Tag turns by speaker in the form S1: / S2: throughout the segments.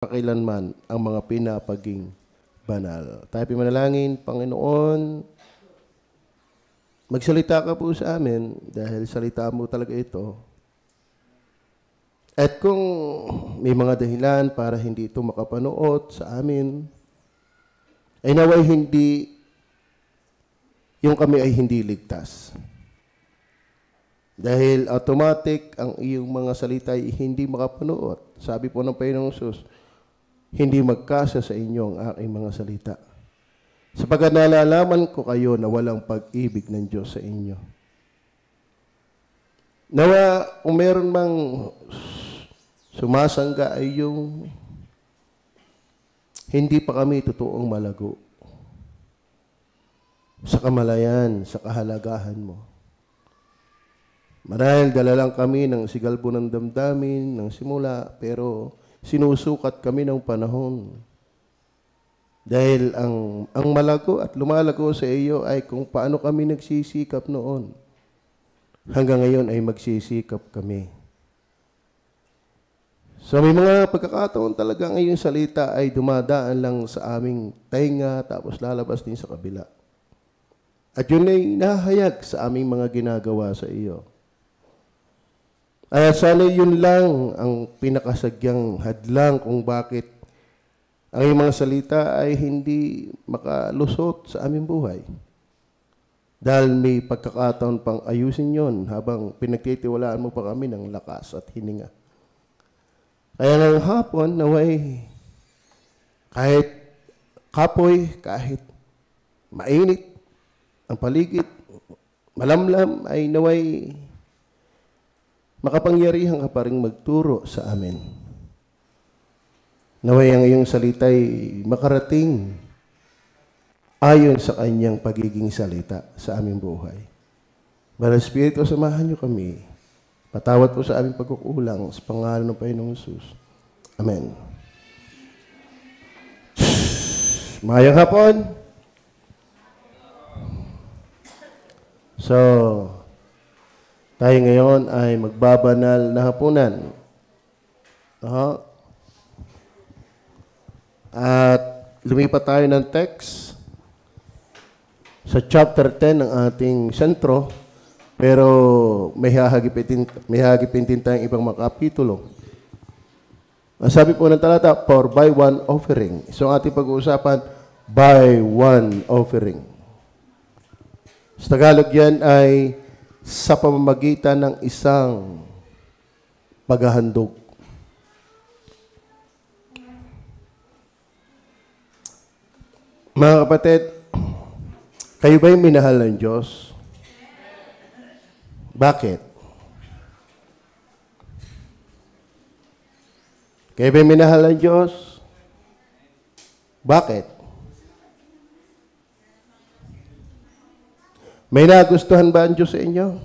S1: kailanman ang mga pinapaging banal. Tayo manalangin, Panginoon, magsalita ka po sa amin dahil salita mo talaga ito. At kung may mga dahilan para hindi ito makapanood sa amin, ay naway hindi, yung kami ay hindi ligtas. Dahil automatic ang iyong mga salita ay hindi makapanood. Sabi po ng Panginoong Jesus, hindi magkasa sa inyo ang aking mga salita. Sapagkat nalalaman ko kayo na walang pag-ibig ng Diyos sa inyo. Nawa, kung meron mang sumasangga ay yung hindi pa kami totoong malago sa kamalayan, sa kahalagahan mo. Marahil dala lang kami ng sigalbo ng damdamin, ng simula, pero sinusukat kami ng panahon. Dahil ang malago at lumalago sa iyo ay kung paano kami nagsisikap noon. Hanggang ngayon ay magsisikap kami. So may mga pagkakataon talaga ngayong salita ay dumadaan lang sa aming tainga tapos lalabas din sa kabila. At yun ay nahahayag sa aming mga ginagawa sa iyo. Ay sana yun lang ang pinakasagyang hadlang kung bakit ang iyong mga salita ay hindi makalusot sa aming buhay. Dahil may pagkakataon pang ayusin yon habang pinagtitiwalaan mo pa kami ng lakas at hininga. Kaya ng hapon, naway, kahit kapoy, kahit mainit ang paligid, malamlam ay naway, makapangyarihan ka pa rin magturo sa amin. Naway ang iyong salita'y makarating ayon sa kanyang pagiging salita sa aming buhay. Banal Espiritu, samahan niyo kami. Patawad po sa aming pagkukulang sa pangalan ng Panginoong Jesus. Amen. Mayang hapon. So, tayo ngayon ay magbabanal na hapunan. At lumipat tayo ng text sa chapter 10 ng ating sentro, pero may hahagipin din tayong ibang mga kapitulo. Sabi po ng talata, for by one offering. So ang ating pag-uusapan, by one offering. Sa Tagalog yan ay sa pamamagitan ng isang paghahandog. Mga kapatid, kayo ba'y minahal ng Diyos? Bakit? Kayo ba'y minahal ng Diyos? Bakit? May nagustuhan ba ang Diyos sa inyo?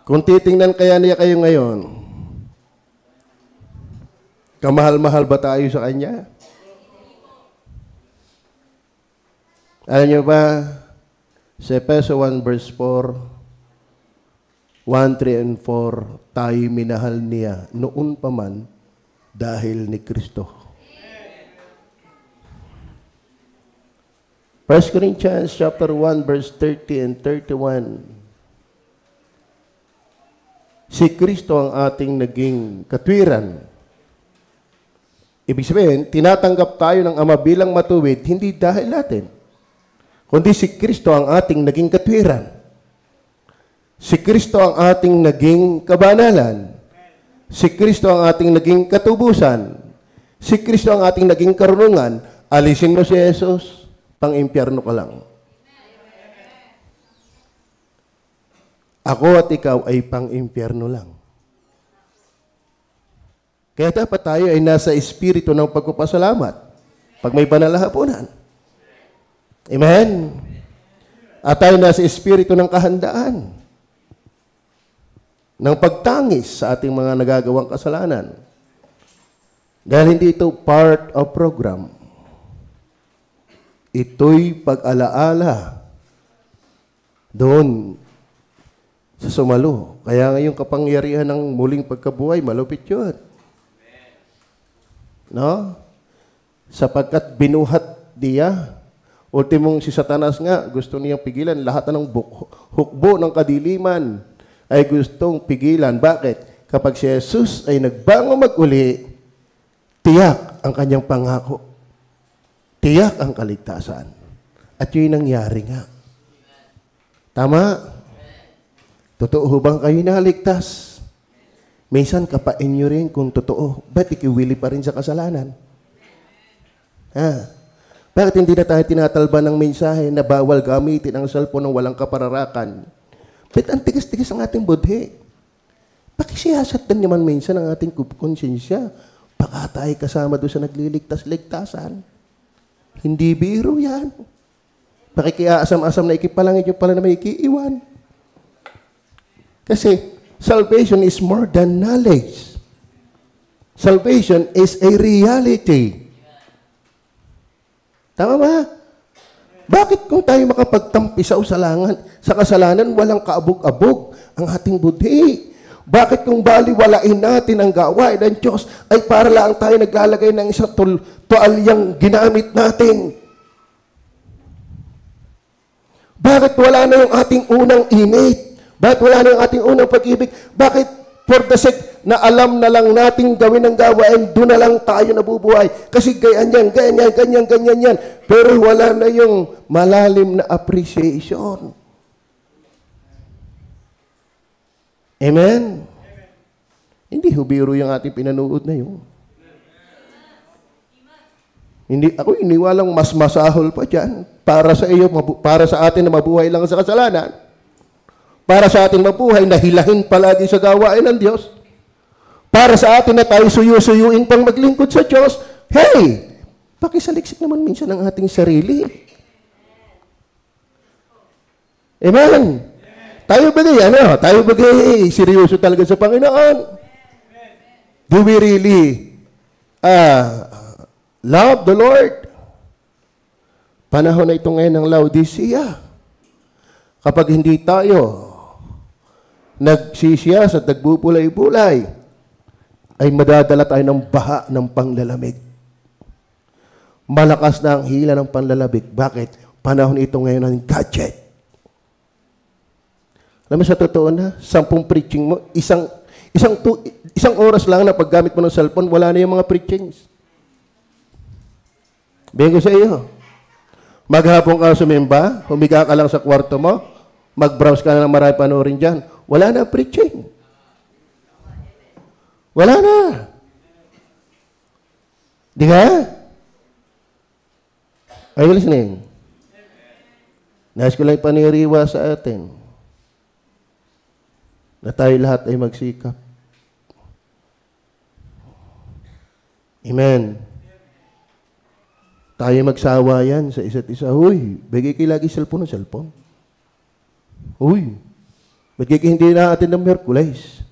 S1: Kung titingnan kaya niya kayo ngayon, kamahal-mahal ba tayo sa Kanya? Alam niyo ba, sa Efeso 1 verse 4, 1, 3, and 4, tayo minahal niya noon pa man dahil ni Kristo. 1 Corinthians chapter 1 verse 30 and 31. Si Kristo ang ating naging katwiran. Ibig sabihin, tinatanggap tayo ng Ama bilang matuwid, hindi dahil natin, kundi si Kristo ang ating naging katwiran. Si Kristo ang ating naging kabanalan. Si Kristo ang ating naging katubusan. Si Kristo ang ating naging karunungan. Alisin mo si Jesus, pang-impyerno ka lang. Ako at ikaw ay pang-impyerno lang. Kaya dapat tayo ay nasa espiritu ng pagpapasalamat pag may banal na hapunan. Amen? At tayo nasa espiritu ng kahandaan, ng pagtangis sa ating mga nagagawang kasalanan. Dahil hindi ito part of program. Ito'y pag-alaala doon sa sumalo. Kaya ngayong kapangyarihan ng muling pagkabuhay, malupit yun. No? Sapagkat binuhat niya. Ultimong si Satanas nga, gusto niyang pigilan. Lahat ng hukbo ng kadiliman ay gustong pigilan. Bakit? Kapag si Jesus ay nagbango mag-uli, tiyak ang kanyang pangako. Tiyak ang kaligtasan. At yun nangyari nga. Tama? Totoo bang kayo naligtas? Minsan kapain nyo rin kung totoo. Ba't ikiwili pa rin sa kasalanan? Bakit hindi na tayo tinatalba ng mensahe na bawal gamitin ang cellphone ng walang kapararakan? Ba't ang tigas-tigas ang ating budhe? Pakisiyasat din naman minsan ang ating konsensya. Baka tayo kasama doon sa nagliligtas-ligtasan. Hindi biro yan. Pakikiasam-asam na ikipalangit yung pala na may ikiiwan. Kasi salvation is more than knowledge. Salvation is a reality. Tama ba? Bakit kung tayo makapagtampi sa kasalanan, walang kaabog-abog ang ating budhi? Bakit kung baliwalain natin ang gawain ng Diyos, ay para lang tayo naglalagay ng isang tuwalyang ginamit natin? Bakit wala na yung ating unang init? Bakit wala na yung ating unang pag-ibig? Bakit for the sake na alam na lang nating gawin ang gawain, doon na lang tayo nabubuhay? Kasi ganyan yan. Pero wala na yung malalim na appreciation. Amen? Hindi hubiro yung ating pinanood na yun. Ako iniwalang mas masahol pa dyan para sa iyo, para sa atin na mabuhay lang sa kasalanan. Para sa atin mabuhay na hilahin palagi sa gawain ng Diyos. Para sa atin na tayo suyu-suyuin pang maglingkod sa Diyos. Hey! Pakisaliksik naman minsan ang ating sarili. Amen? Tayo bagay seryoso talaga sa Panginoon? Do we really love the Lord? Panahon na ito ngayon ng Laodicea. Kapag hindi tayo nagsisiyas at nagbubulay-bulay, ay madadala tayo ng baha ng panglalamig. Malakas na ang hila ng panlalabig. Bakit? Panahon ito ngayon ng gadget. Alam mo sa totoo na, 10 preaching mo, isang oras lang na paggamit mo ng cellphone, wala na yung mga preachings. Bihin ko sa iyo, maghapon ka sumimba, humiga ka lang sa kwarto mo, mag-browse ka na ng marami panoorin dyan, wala na preaching. Wala na. Di ka? Are you listening? Nais ko lang paniriwa sa atin na tayo lahat ay magsikap. Amen. Tayo magsawa yan sa isa't isa. Huy, bigay kayo lagi cellphone ng cellphone. Huy, bigay kayo hindi natin ng Merkulis.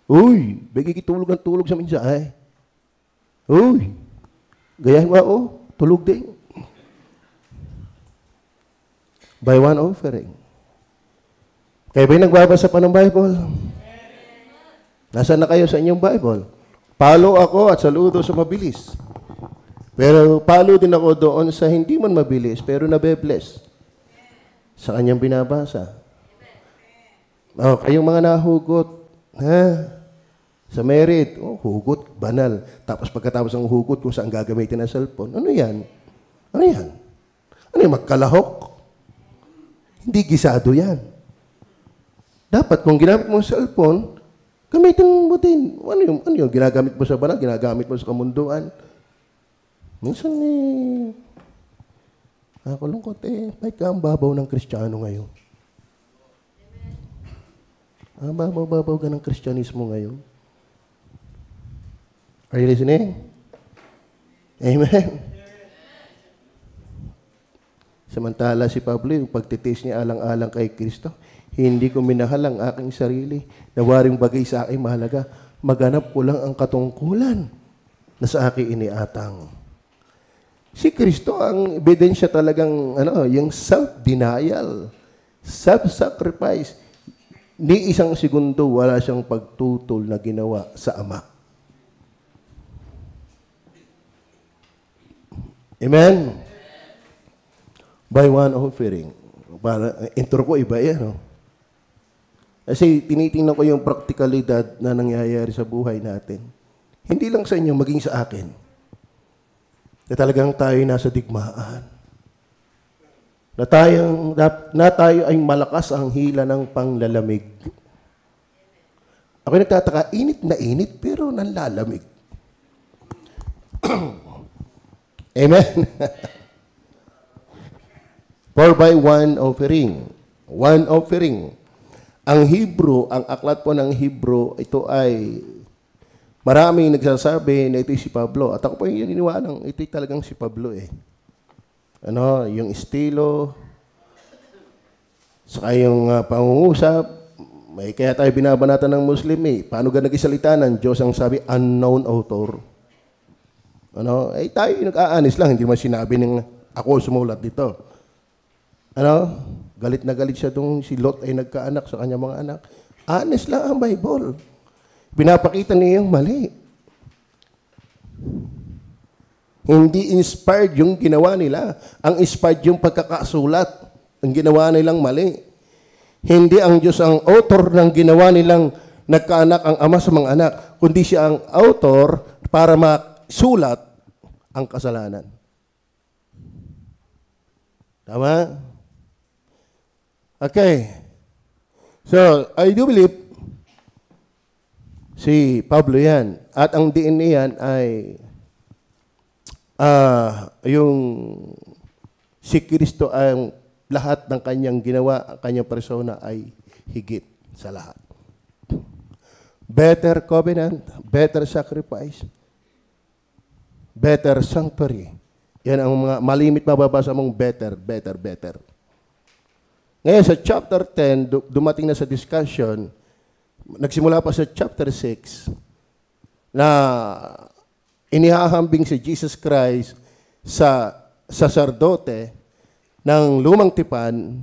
S1: Huy, bigay kayo tulog ng tulog sa mensahe. Huy, gayahin mo tulog din. By one offering. Kayo ba'y nagbabasa pa ng Bible? Nasaan na kayo sa inyong Bible? Follow ako at saludo sa mabilis. Pero follow din ako doon sa hindi man mabilis, pero nabe-bless sa kanyang binabasa. Kayong mga nahugot, sa merit, hugot, banal. Tapos pagkatapos ng hugot, kung saan gagamitin ang cellphone, ano yan? Ano yan? Ano yung magkalahok? Hindi gisado yan. Dapat kung ginamit mo ang cellphone, gamitin mo din. Ano yung ginagamit mo sa banal, ginagamit mo sa kamunduan. Minsan nakakulungkot may kaambabaw ng Kristiyano ngayon. Ang babaw-babaw ka ng Kristyanismo ngayon. Are you listening? Amen. Samantala si Pablo, yung pagtitis niya alang-alang kay Kristo, hindi ko minahal ang aking sarili na waring bagay sa aking mahalaga. Maganap ko lang ang katungkulan na sa aking iniatang. Si Kristo ang ebidensya talagang yung self-denial, self-sacrifice. Ni isang segundo wala siyang pagtutol na ginawa sa Ama. Amen? By one offering. Para, intro ko iba yan, no? Kasi tinitingnan ko yung praktikalidad na nangyayari sa buhay natin. Hindi lang sa inyo, maging sa akin. Na talagang tayo nasa digmaan. Na tayo ay malakas ang hila ng panglalamig. Ako nagtataka, init na init, pero nanlalamig. Amen? 4 by 1 offering. One offering. Ang Hebrew, ang aklat po ng Hebrew, ito ay maraming nagsasabi na ito si Pablo. At ako po yung iniwalang, ito talagang si Pablo eh. Ano, yung estilo, saka yung pangungusap, may kaya tayo binabanatan ng Muslim eh. Paano ka nagsalita ng Diyos ang sabi, unknown author. Ano, eh tayo nag-aanis lang, hindi naman sinabi ng ako sumulat dito. Ano, galit na galit siya dong si Lot ay nagkaanak sa kanyang mga anak. Honest lang ang Bible. Pinapakita niya yung mali. Hindi inspired yung ginawa nila. Ang inspired yung pagkakasulat. Ang ginawa nilang mali. Hindi ang Diyos ang author ng ginawa nilang nagkaanak ang ama sa mga anak, kundi siya ang author para masulat ang kasalanan. Tama? Okay. So, I do believe si Pablo yan. At ang DNA yan ay yung si Kristo ang lahat ng kanyang ginawa, ang kanyang persona ay higit sa lahat. Better covenant, better sacrifice, better sanctuary. Yan ang mga malimit mababasa mong better, better, better. Ngayon sa chapter 10, dumating na sa discussion, nagsimula pa sa chapter 6, na inihahambing si Jesus Christ sa saserdote ng lumang tipan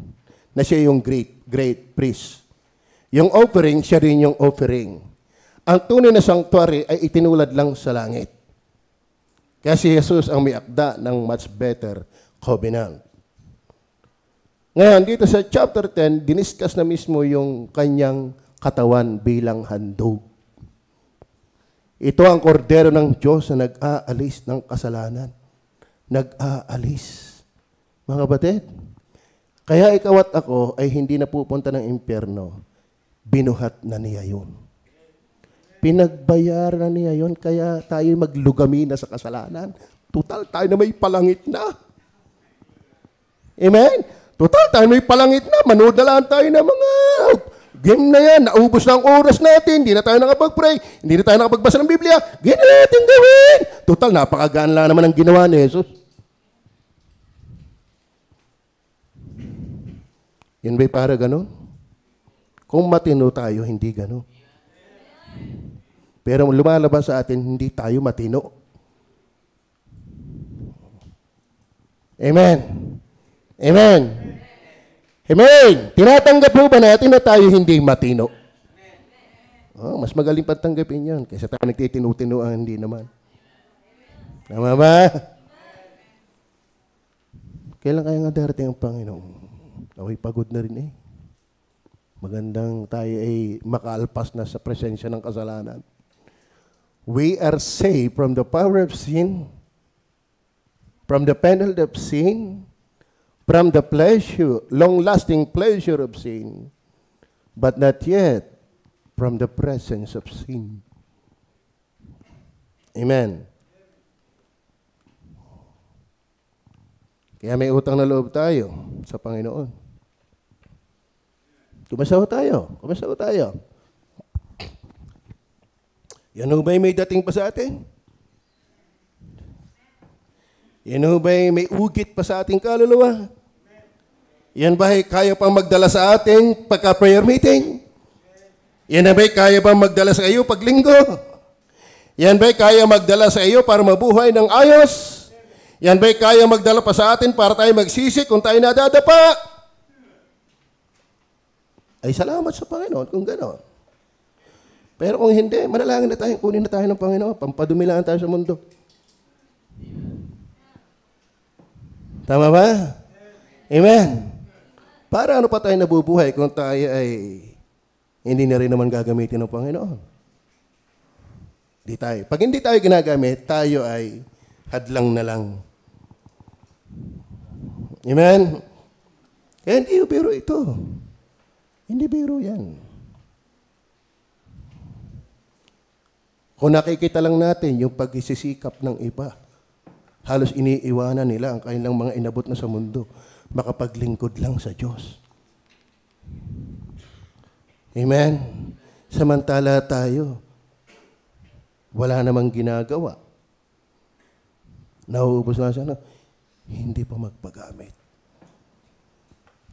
S1: na siya yung great priest. Yung offering, siya rin yung offering. Ang tunay na sanctuary ay itinulad lang sa langit. Kaya si Jesus ang may akda ng much better covenant. Ngayon, dito sa chapter 10, diniscuss na mismo yung kanyang katawan bilang handog. Ito ang kordero ng Diyos na nag-aalis ng kasalanan. Nag-aalis. Mga batid, kaya ikaw at ako ay hindi napupunta ng impyerno. Binuhat na niya yun. Pinagbayaran na niya yun, kaya tayo maglugami na sa kasalanan. Total, tayo na may palangit na. Amen? Total, tayo may palangit na. Manood na lang tayo ng mga game na yan. Naubos na ang oras natin. Hindi na tayo nakapag-pray. Hindi na tayo nakapagbasa ng Biblia. Gano'n natin gawin. Total, napakagaan lang naman ang ginawa ni Jesus. Yan ba'y para gano'n? Kung matino tayo, hindi gano'n. Pero lumalabas sa atin, hindi tayo matino. Amen. Amen. Amen. Tinatanggap mo ba natin na tayo hindi matino? Oh, mas magaling patanggapin yan kaysa tayo nagtitinu-tinuan, hindi naman. Tama ba? Kailan kaya nga darating ang Panginoon? Ako'y pagod na rin eh. Magandang tayo ay makaalpas na sa presensya ng kasalanan. We are saved from the power of sin, from the penalty of sin, from the pleasure, long-lasting pleasure of sin, but not yet from the presence of sin. Amen. Kaya may utang na loob tayo sa Panginoon. Kumasaw tayo. Kumasaw tayo. Yan ho ba'y may dating pa sa atin? Yan ho ba'y may ugit pa sa ating kaluluwa? Yan ba'y kaya pang magdala sa atin pagka-prayer meeting? Yan ba'y kaya pang magdala sa iyo pag linggo? Yan ba'y kaya magdala sa iyo para mabuhay ng ayos? Yan ba'y kaya magdala pa sa atin para tayo magsisi kung tayo nadadapa? Ay salamat sa Panginoon kung gano'n. Pero kung hindi, manalangin na tayo, kunin na tayo ng Panginoon, pampadumi lang tayo sa mundo. Tama ba? Amen. Para ano pa tayo nabubuhay kung tayo ay hindi na rin naman gagamitin ng Panginoon? Di tayo. Pag hindi tayo ginagamit, tayo ay hadlang na lang. Amen? Kaya hindi biro ito. Hindi biro yan. Kung nakikita lang natin yung pagsisikap ng iba, halos iniiwanan nila ang kanilang mga inabot na sa mundo, makapaglingkod lang sa Diyos. Amen? Samantala tayo, wala namang ginagawa. Nauubos na siya, hindi pa magpagamit.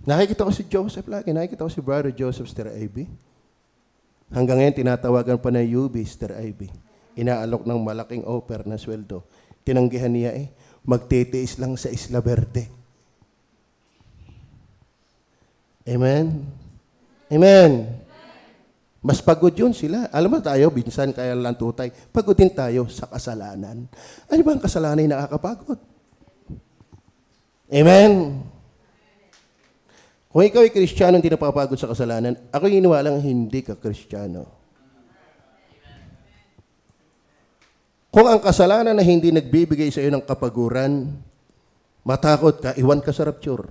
S1: Nakikita ko si Joseph lagi, nakikita ko si Brother Joseph Sister Ivy. Hanggang ngayon, tinatawagan pa na UB Sister Ivy. Inaalok ng malaking offer na sweldo. Tinanggihan niya magtitiis lang sa Isla Verde. Amen? Amen. Mas pagod yun sila. Alam mo tayo, binsan kaya lang tutay, pagod din tayo sa kasalanan. Ano ba ang kasalanan na nakakapagod? Amen. Kung ikaw ay Kristiyano hindi napapagod sa kasalanan, ako iniwalang hindi ka Kristiyano. Kung ang kasalanan na hindi nagbibigay sa iyo ng kapaguran, matakot ka, iwan ka sa rapture.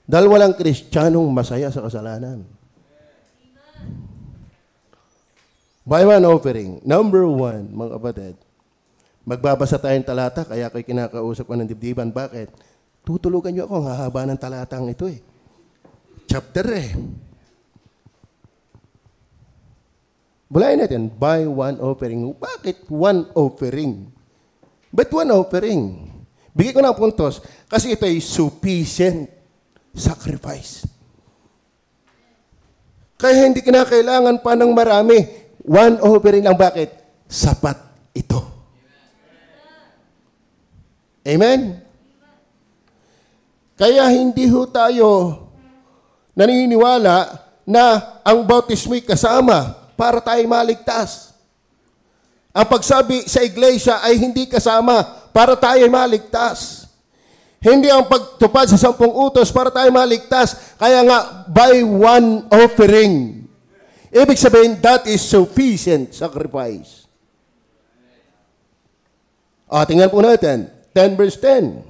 S1: Dahil walang Kristiyanong masaya sa kasalanan. Buy one offering. Number 1, mga kapatid. Magbabasa tayong talata, kaya ako'y kinakausap ko ng dibdiban. Bakit? Tutulugan niyo ako, ang hahaba ng talatang ito Chapter Bulayan natin, buy one offering. Bakit one offering? Ba't one offering? Bigay ko ng puntos, kasi ito ay sufficient sacrifice. Kaya hindi kinakailangan pa ng marami. One offering lang. Bakit? Sapat ito. Amen? Kaya hindi ho tayo naniniwala na ang bautismo'y kasama para tayo maligtas. Ang pagsabi sa iglesia ay hindi kasama para tayo maligtas. Hindi ang pagtupad sa 10 utos para tayo maligtas. Kaya nga, by one offering. Ibig sabihin, that is sufficient sacrifice. Tingnan po natin. 10 verse 10.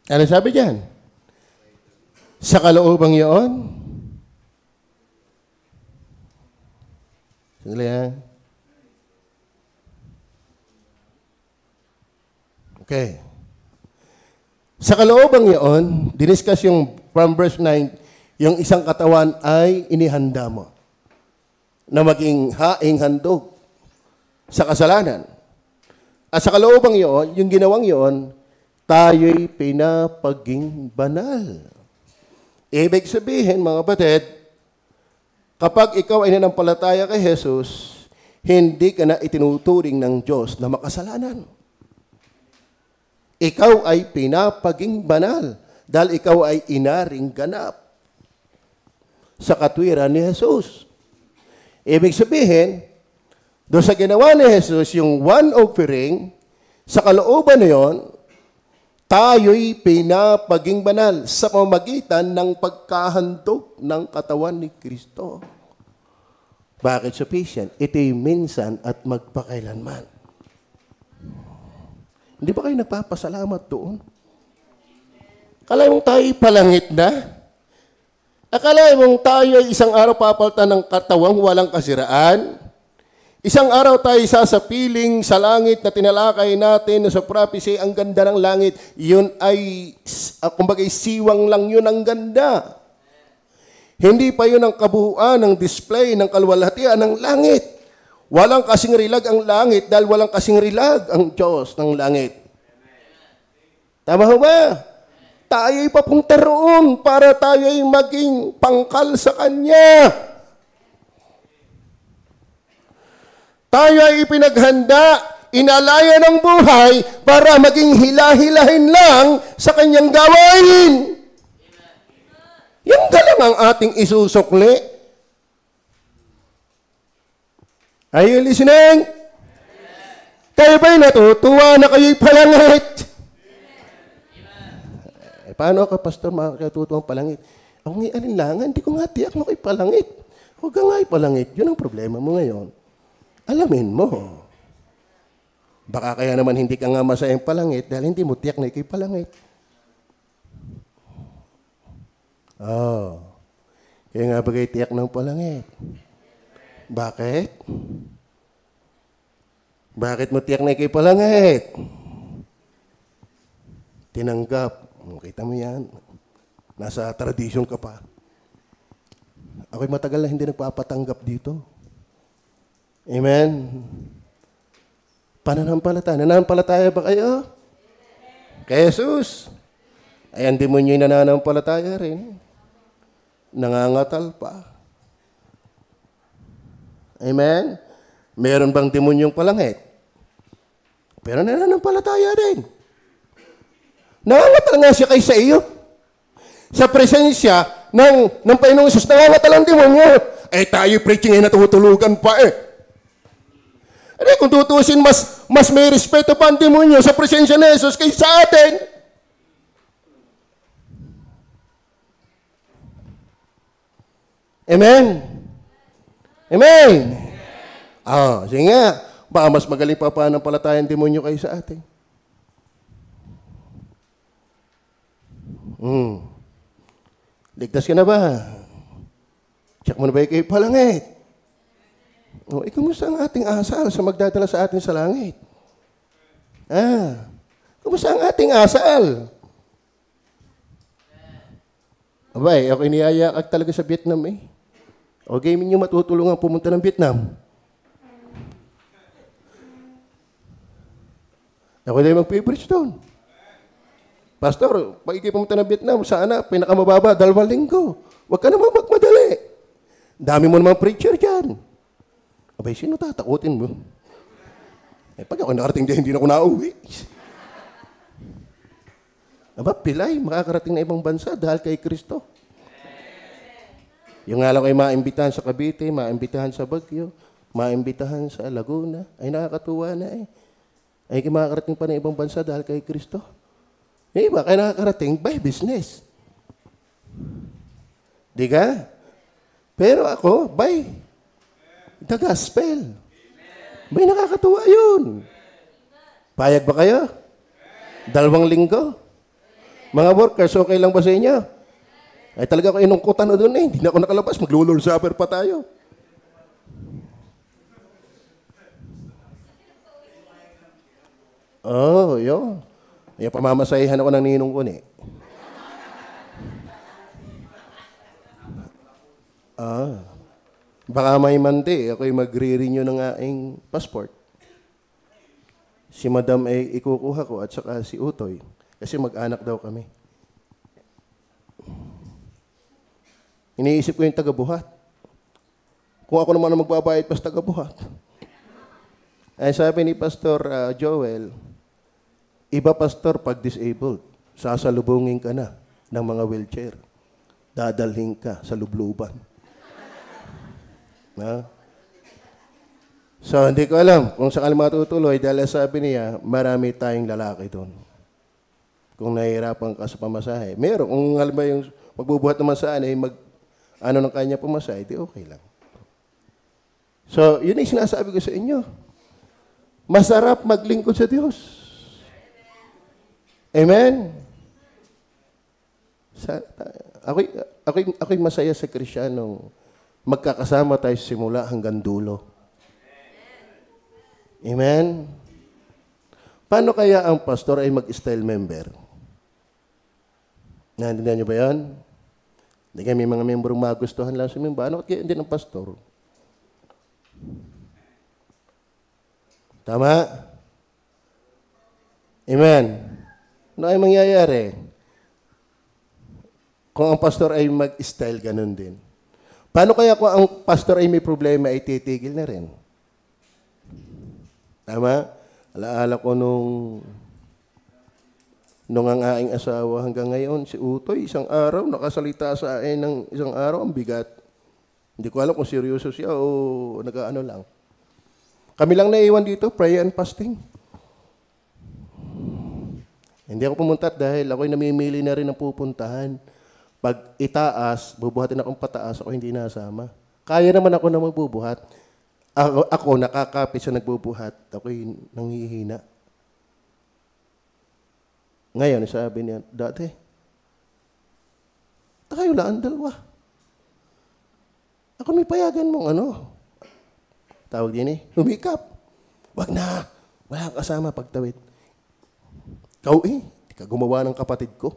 S1: Ano sabi dyan? Sa kaloobang iyon, sandali ha. Okay. Sa kaloobang iyon, diniscuss yung from verse 9, yung isang katawan ay inihanda mo na maging haing handog sa kasalanan. At sa kaloobang iyon, yung ginawang iyon, tayo'y pinapaging banal. Ibig sabihin, mga kapatid, kapag ikaw ay nanampalataya kay Jesus, hindi ka na itinuturing ng Diyos na makasalanan. Ikaw ay pinapaging banal dahil ikaw ay inaring ganap sa katwiran ni Jesus. Ibig sabihin, doon sa ginawa ni Jesus, yung one offering, sa kalooban na yun, tayo'y pinapaging banal sa pamamagitan ng pagkahandog ng katawan ni Kristo. Bakit sufficient? Ito'y minsan at magpakailanman. Hindi ba kayo nagpapasalamat doon? Akala mong tayo'y palangit na? Akala mong tayo ay isang araw papalitan ng katawang walang kasiraan? Isang araw tayo sasapiling sa langit na tinalakay natin sa prophecy, ang ganda ng langit, yun ay, kumbaga siwang lang yun ang ganda. Hindi pa yun ang kabuuan ng display ng kaluwalhatian ng langit. Walang kasing rilag ang langit dahil walang kasing rilag ang Diyos ng langit. Tama ba? Tayo'y papunta roon para tayo'y maging pangkal sa Kanya. Tayo ay ipinaghanda, inalaya ng buhay para maging hila-hilahin lang sa Kanyang gawain. Yan lang ang ating isusukli. Are you listening? Kayo ba'y natutuwa na kayo'y palangit? Paano ka, Pastor, makakatutuwang palangit? Ako ngayon alinlangan, hindi ko nga tiyak na kayo'y palangit. Huwag ka nga'y palangit. Yun ang problema mo ngayon. Alamin mo. Baka kaya naman hindi ka nga masayang palangit dahil hindi mo tiyak na ikaw'y palangit. Kaya nga ba kayo tiyak ng palangit? Bakit? Bakit mo tiyak na ikaw'y palangit? Tinanggap. Kita mo yan. Nasa tradisyon ka pa. Ako'y matagal na hindi nagpapatanggap dito. Amen? Pananampalataya. Nananampalataya ba kayo? Kay Jesus. Ay, ang demonyo'y nananampalataya rin. Nangangatal pa. Amen? Meron bang demonyong palangit? Pero nananampalataya rin. Nangangatal nga siya kaysa iyo. Sa presensya ng Panginoong Jesus, nangangatal ang demonyo. Eh, tayo preaching ay natutulugan pa eh. Ano, kung tutusin, mas may respeto pa ang demonyo sa presensya ni Jesus kaysa sa atin. Amen? Amen? Sige nga. Baka mas magaling pa pananampalataya ang demonyo kaysa sa atin. Ligtas ka na ba? Check mo na ba kayo palangit? Kumusta ang ating asal sa magdadala sa atin sa langit? Kumusta ang ating asal? Abay, ako iniyayak talaga sa Vietnam eh. Okay, minyo matutulungan pumunta ng Vietnam. Ako na yung mag-preach doon. Pastor, pag ikay pumunta ng Vietnam, sana pinakamababa, 2 linggo. Huwag ka naman magmadali. Dami mo naman preacher dyan. Abay, sino tatakutin mo? Pag ako nakarating dyan, hindi na ako nauwi. Pilay, makakarating na ibang bansa dahil kay Kristo. Yung nga lang kayo maimbitahan sa Cavite, maimbitahan sa Baguio, maimbitahan sa Laguna, ay nakakatuwa na eh. Ay makakarating pa na ibang bansa dahil kay Kristo. Yung iba, kaya nakakarating by business. Di ka? Pero ako, by the gospel. May nakakatuwa yun. Payag ba kayo? 2 linggo? Mga workers, okay lang ba sa inyo? Ay talaga ako inungkutan na doon eh. Hindi na ako nakalabas. Maglo-Lord Supper pa tayo. Yun. Yung pamamasayahan ako ng ninong ko eh. Baka may mante, ako'y magre-renew ng aking passport. Si Madam ay ikukuha ko at saka si Utoy. Kasi mag-anak daw kami. Iniisip ko yung taga-buhat. Kung ako naman ang magbabayad pas taga-buhat. Ay sabi ni Pastor Joel, iba pastor pag disabled, sasalubungin ka na ng mga wheelchair. Dadalhin ka sa lubluban. So, hindi ko alam kung saan matutuloy dahil sabi niya, marami tayong lalaki doon. Kung nahihirapan ka sa pamasahe. Meron, kung alam ba yung magbubuhat naman saan, ay ano ng kanya pamasahe, di okay lang. So, yun yung sinasabi ko sa inyo. Masarap maglingkod sa Diyos. Amen? Ako'y masaya sa Kristiyanong magkakasama tayo simula hanggang dulo. Amen? Paano kaya ang pastor ay mag-style member? Naintindihan niyo ba yan? Hindi kami mga membrong magustuhan lang sa member. Ano kaya hindi ng pastor? Tama? Amen? Ano ay mangyayari? Kung ang pastor ay mag-style, ganun din. Paano kaya kung ang pastor ay may problema, ay titigil na rin? Tama? Alaala ko nung ang aking asawa hanggang ngayon, si Utoy, isang araw, nakasalita sa akin ng isang araw, ang bigat. Hindi ko alam kung seryoso siya o nag-ano lang. Kami lang naiwan dito, prayer and fasting. Hindi ako pumunta dahil ako'y namimili na rin ng pupuntahan. Pag itaas, bubuhatin akong pataas, ako hindi nasama. Kaya naman ako na magbubuhat. Ako nakakapit sa nagbubuhat. Ako'y nanghihina. Ngayon, sabi niya, dati, kayo lang, dalawa. Ako may payagan mong tawag din humikap. Wag na. Wala kang kasama pagtawid. Ikaw di ka gumawa ng kapatid ko.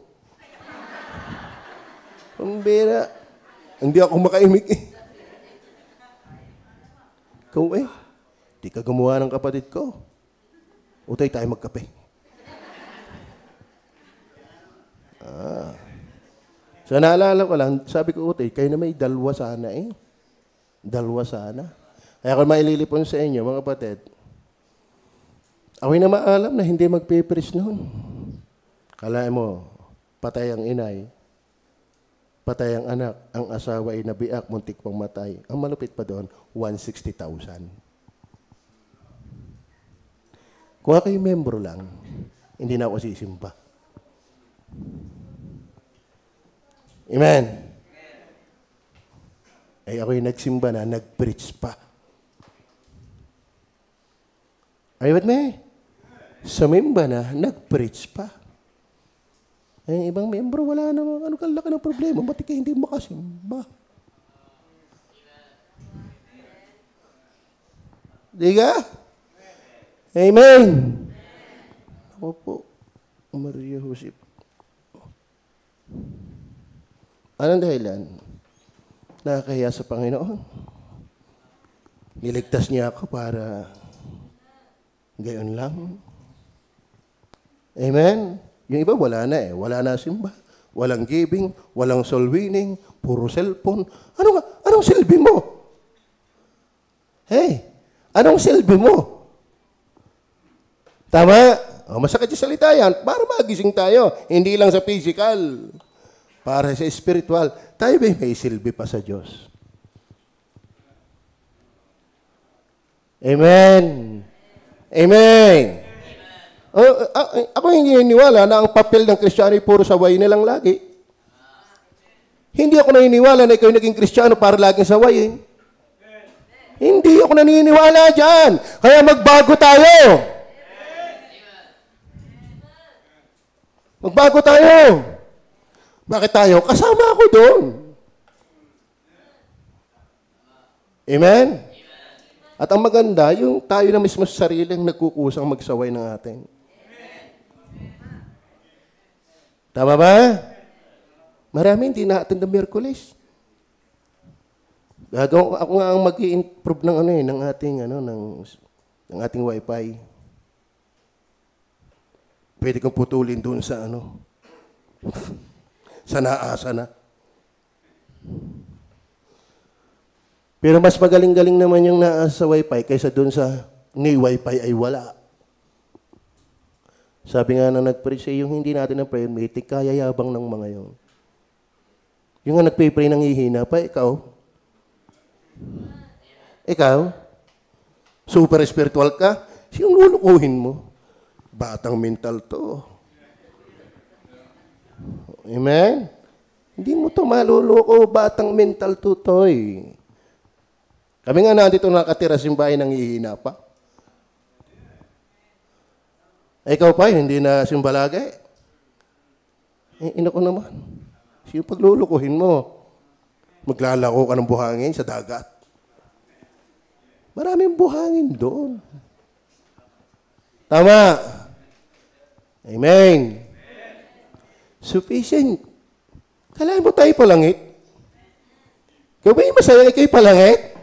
S1: Pambira. Hindi ako makaimik Ikaw di ka gumawa ng kapatid ko. Utay tayo magkape. So naalala ko lang, sabi ko, Utay, kayo na may dalawa sana Dalawa sana. Kaya kung maililipon sa inyo, mga kapatid, ako'y na maalam na hindi magpipiris noon. Kalahin mo, patay ang inay, patay ang anak, ang asawa ay nabiak, muntik pang matay. Ang malupit pa doon, 160,000. Kung ako'y membro lang, hindi na ako sisimba. Amen. Ay ako'y nagsimba na, nag-preach pa. Are you with me? Sumimba na, nag-preach pa. Ay ibang membro, wala namang ano kalaki ng problema. Ba't ka hindi makasimba? Diga? Amen. Ako po, Maria Josep. Anong dahilan? Nakakahiya sa Panginoon. Niligtas niya ako para gayon lang. Amen? Yung iba wala na Wala na simba. Walang giving, walang soul winning, puro cellphone. Anong silbi mo? Hey, anong silbi mo? Tama? Masakit yung salita yan para magising tayo. Hindi lang sa physical. Para sa spiritual, tayo may silbi pa sa Diyos. Amen. Amen. Ako hindi naniniwala na ang papel ng Kristiyano ay puro saway na lang lagi. Hindi ako naniniwala na ikaw naging Kristiyano para laging sawayin. Hindi ako naniniwala dyan. Kaya magbago tayo. Magbago tayo. Bakit tayo? Kasama ako doon. Amen? At ang maganda, yung tayo na mismo sa sariling nagkukusang magsaway ng atin. Tama ba? Marami hindi na-attend ng Miyerkules. Ako nga ang mag-i-improve ng ng ating ng ating wifi. Pwede kong putulin doon sa sa naasa na. Pero mas magaling-galing naman yung naasa sa wifi kaysa doon sa ni wifi ay wala. Sabi nga na nag-preach yung hindi natin ng prayer meeting, kaya yabang ng mga yon. Yung nga nagpipray nang hihina pa, ikaw? Super spiritual ka? Siyong lulukuhin mo? Batang mental to. Amen? Hindi mo to maluloko, batang mental to, toy. Kami nga nandito nakatira simbahin nang hihina pa. Ikaw pa, hindi na simbalagay. Ina ko naman. Sino paglulukuhin mo? Maglalako ka ng buhangin sa dagat. Maraming buhangin doon. Tama. Amen. Sufficient. Kailangan mo tayo palangit. Kaya ba yung masaya kayo palangit?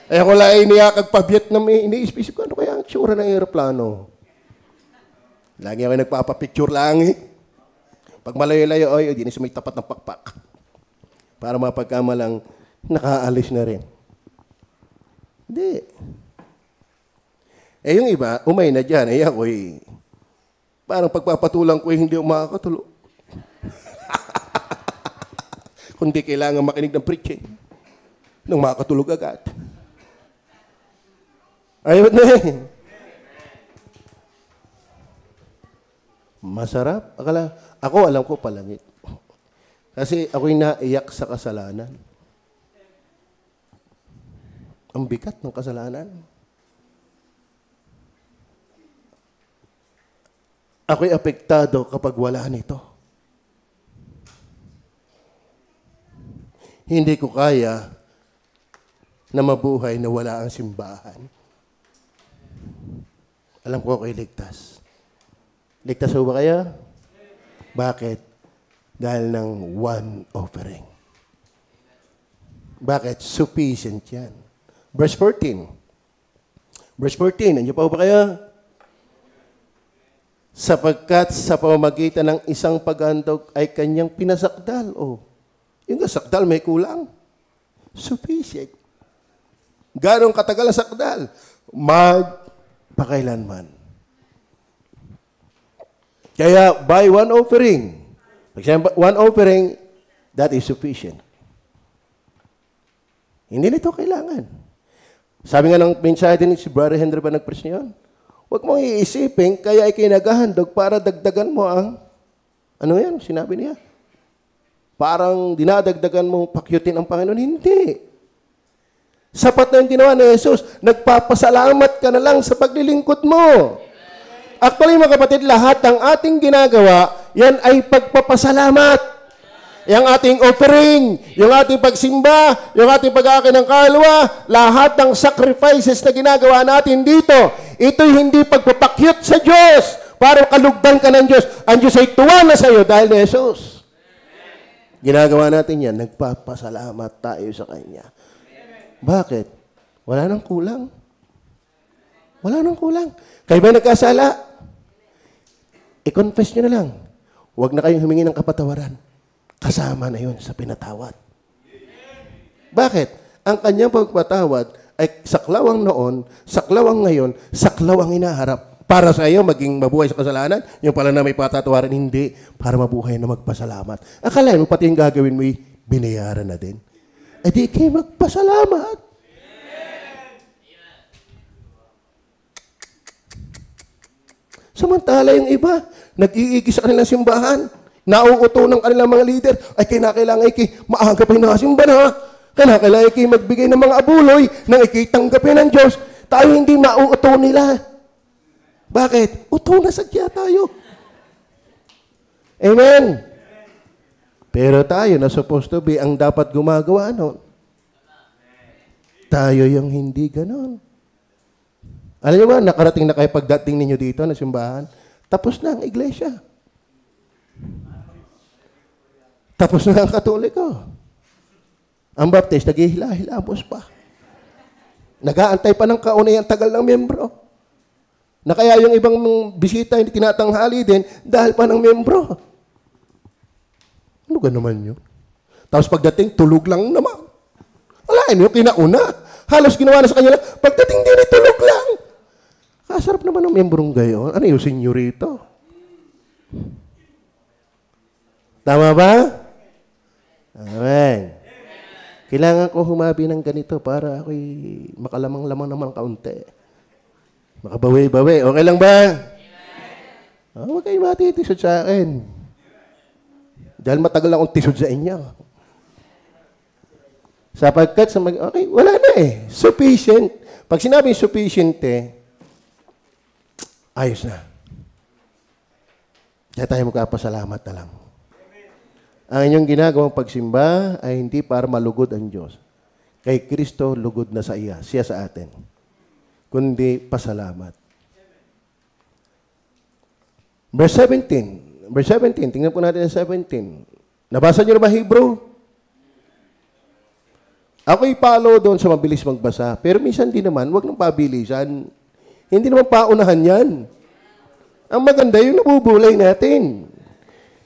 S1: Ay ako lang iniyakag pa Vietnam, iniisip ko, ano kaya ang tsura ng aeroplano? Lagi ako nagpapapicture lang Pag malayo-layo, di na may tapat ng pakpak. Para mapagkamalang nakaalis na rin. Hindi. Yung iba, umay na dyan. Ako parang pagpapatulang ko hindi makakatulog. Kundi kailangan makinig ng preaching nang makakatulog agad. Ayun na eh. Masarap. Ako alam ko palangit. Kasi ako'y naiyak sa kasalanan. Ang bigat ng kasalanan. Ako'y apektado kapag wala nito. Hindi ko kaya na mabuhay na wala ang simbahan. Alam ko ako'y ligtas. Ligtas ho ba kaya? Bakit? Dahil ng one offering. Bakit? Sufficient yan. Verse 14. Verse 14, nandiyo pa ba kaya? Sapagkat sa pamamagitan ng isang paghandog ay kanyang pinasakdal. Yung sakdal may kulang. Sufficient. Ganong katagal ang sakdal? Magpakailanman. Kaya by one offering, one offering, that is sufficient. Hindi nito kailangan. Sabi nga ng mensahe din si Brother Henry ba nag-preach niyon? Huwag mong iisipin, kaya ay kinagahandog para dagdagan mo ang, ano yan, sinabi niya? Parang dinadagdagan mo pakyutin ang Panginoon. Hindi. Sapat na yung ginawa ni Jesus. Nagpapasalamat ka na lang sa paglilingkod mo. Actually, mga kapatid, lahat ng ating ginagawa, yan ay pagpapasalamat. Yung ating offering, yung ating pagsimba, yung ating pag-aakin ng kaluluwa, lahat ng sacrifices na ginagawa natin dito, ito'y hindi pagpapakyut sa Diyos para kalugdan ka ng Diyos. Ang Diyos ay tuwa na sa iyo dahil ni Jesus. Ginagawa natin yan, nagpapasalamat tayo sa Kanya. Bakit? Wala nang kulang. Wala nang kulang. Kayo ba nagkasala? I-confess nyo na lang. Huwag na kayong humingi ng kapatawaran. Kasama na yun sa pinatawad. Bakit? Ang kanyang pagpatawad ay saklawang noon, saklawang ngayon, saklawang hinaharap. Para sa iyo, maging mabuhay sa kasalanan, yung pala na may patatawaran, hindi. Para mabuhay na magpasalamat. Akalain mo, pati yung gagawin mo, binayaran na din. Eh di kayo magpasalamat. Samantala yung iba, nag-iigi sa kanilang simbahan, nauuto ng kanilang mga leader, ay kinakailangan maaga pa yung nakasimba na. Kinakailangan magbigay ng mga abuloy nang ikitanggapin ng Diyos. Tayo hindi mauuto nila. Bakit? Uto na sadya tayo. Amen? Pero tayo na supposed to be ang dapat gumagawa nun. Tayo yung hindi ganon. Alam niyo ba, nakarating na kayo pagdating ninyo dito na simbahan, tapos na ang iglesia. Tapos na ang Katoliko. Ang Baptist, naghihila-hilamos pa. Nag-aantay pa ng kaunayang tagal ng membro. Na kaya yung ibang bisita hindi tinatanghali din dahil pa ng membro. Ano ka naman yun? Tapos pagdating, tulog lang naman. Wala, yung kinauna. Halos ginawa na sa kanya lang. Pagdating din, tulog lang. Kasarap naman ng membrong gayon. Ano yung senyorito? Tama ba? Amen. Kailangan ko humabi ng ganito para ako'y makalamang-lamang naman kaunti. Makabawi-bawi. Okay lang ba? Huwag kayo matitisod sa akin. Dahil matagal akong tisod sa inyo. Sapagkat sa okay, wala na eh. Sufficient. Pag sinabi sufficient ayos na. Kaya tayo magkapasalamat na lang. Ang inyong ginagawang pagsimba ay hindi para malugod ang Diyos. Kay Kristo, lugod na siya sa atin. Kundi pasalamat. Verse 17. Verse 17. Tingnan po natin ang 17. Nabasa niyo na ba Hebrew? Ako'y follow doon sa mabilis magbasa. Pero minsan din naman, huwag nang pabilisan. Hindi naman paunahan yan. Ang maganda yung nabubulay natin.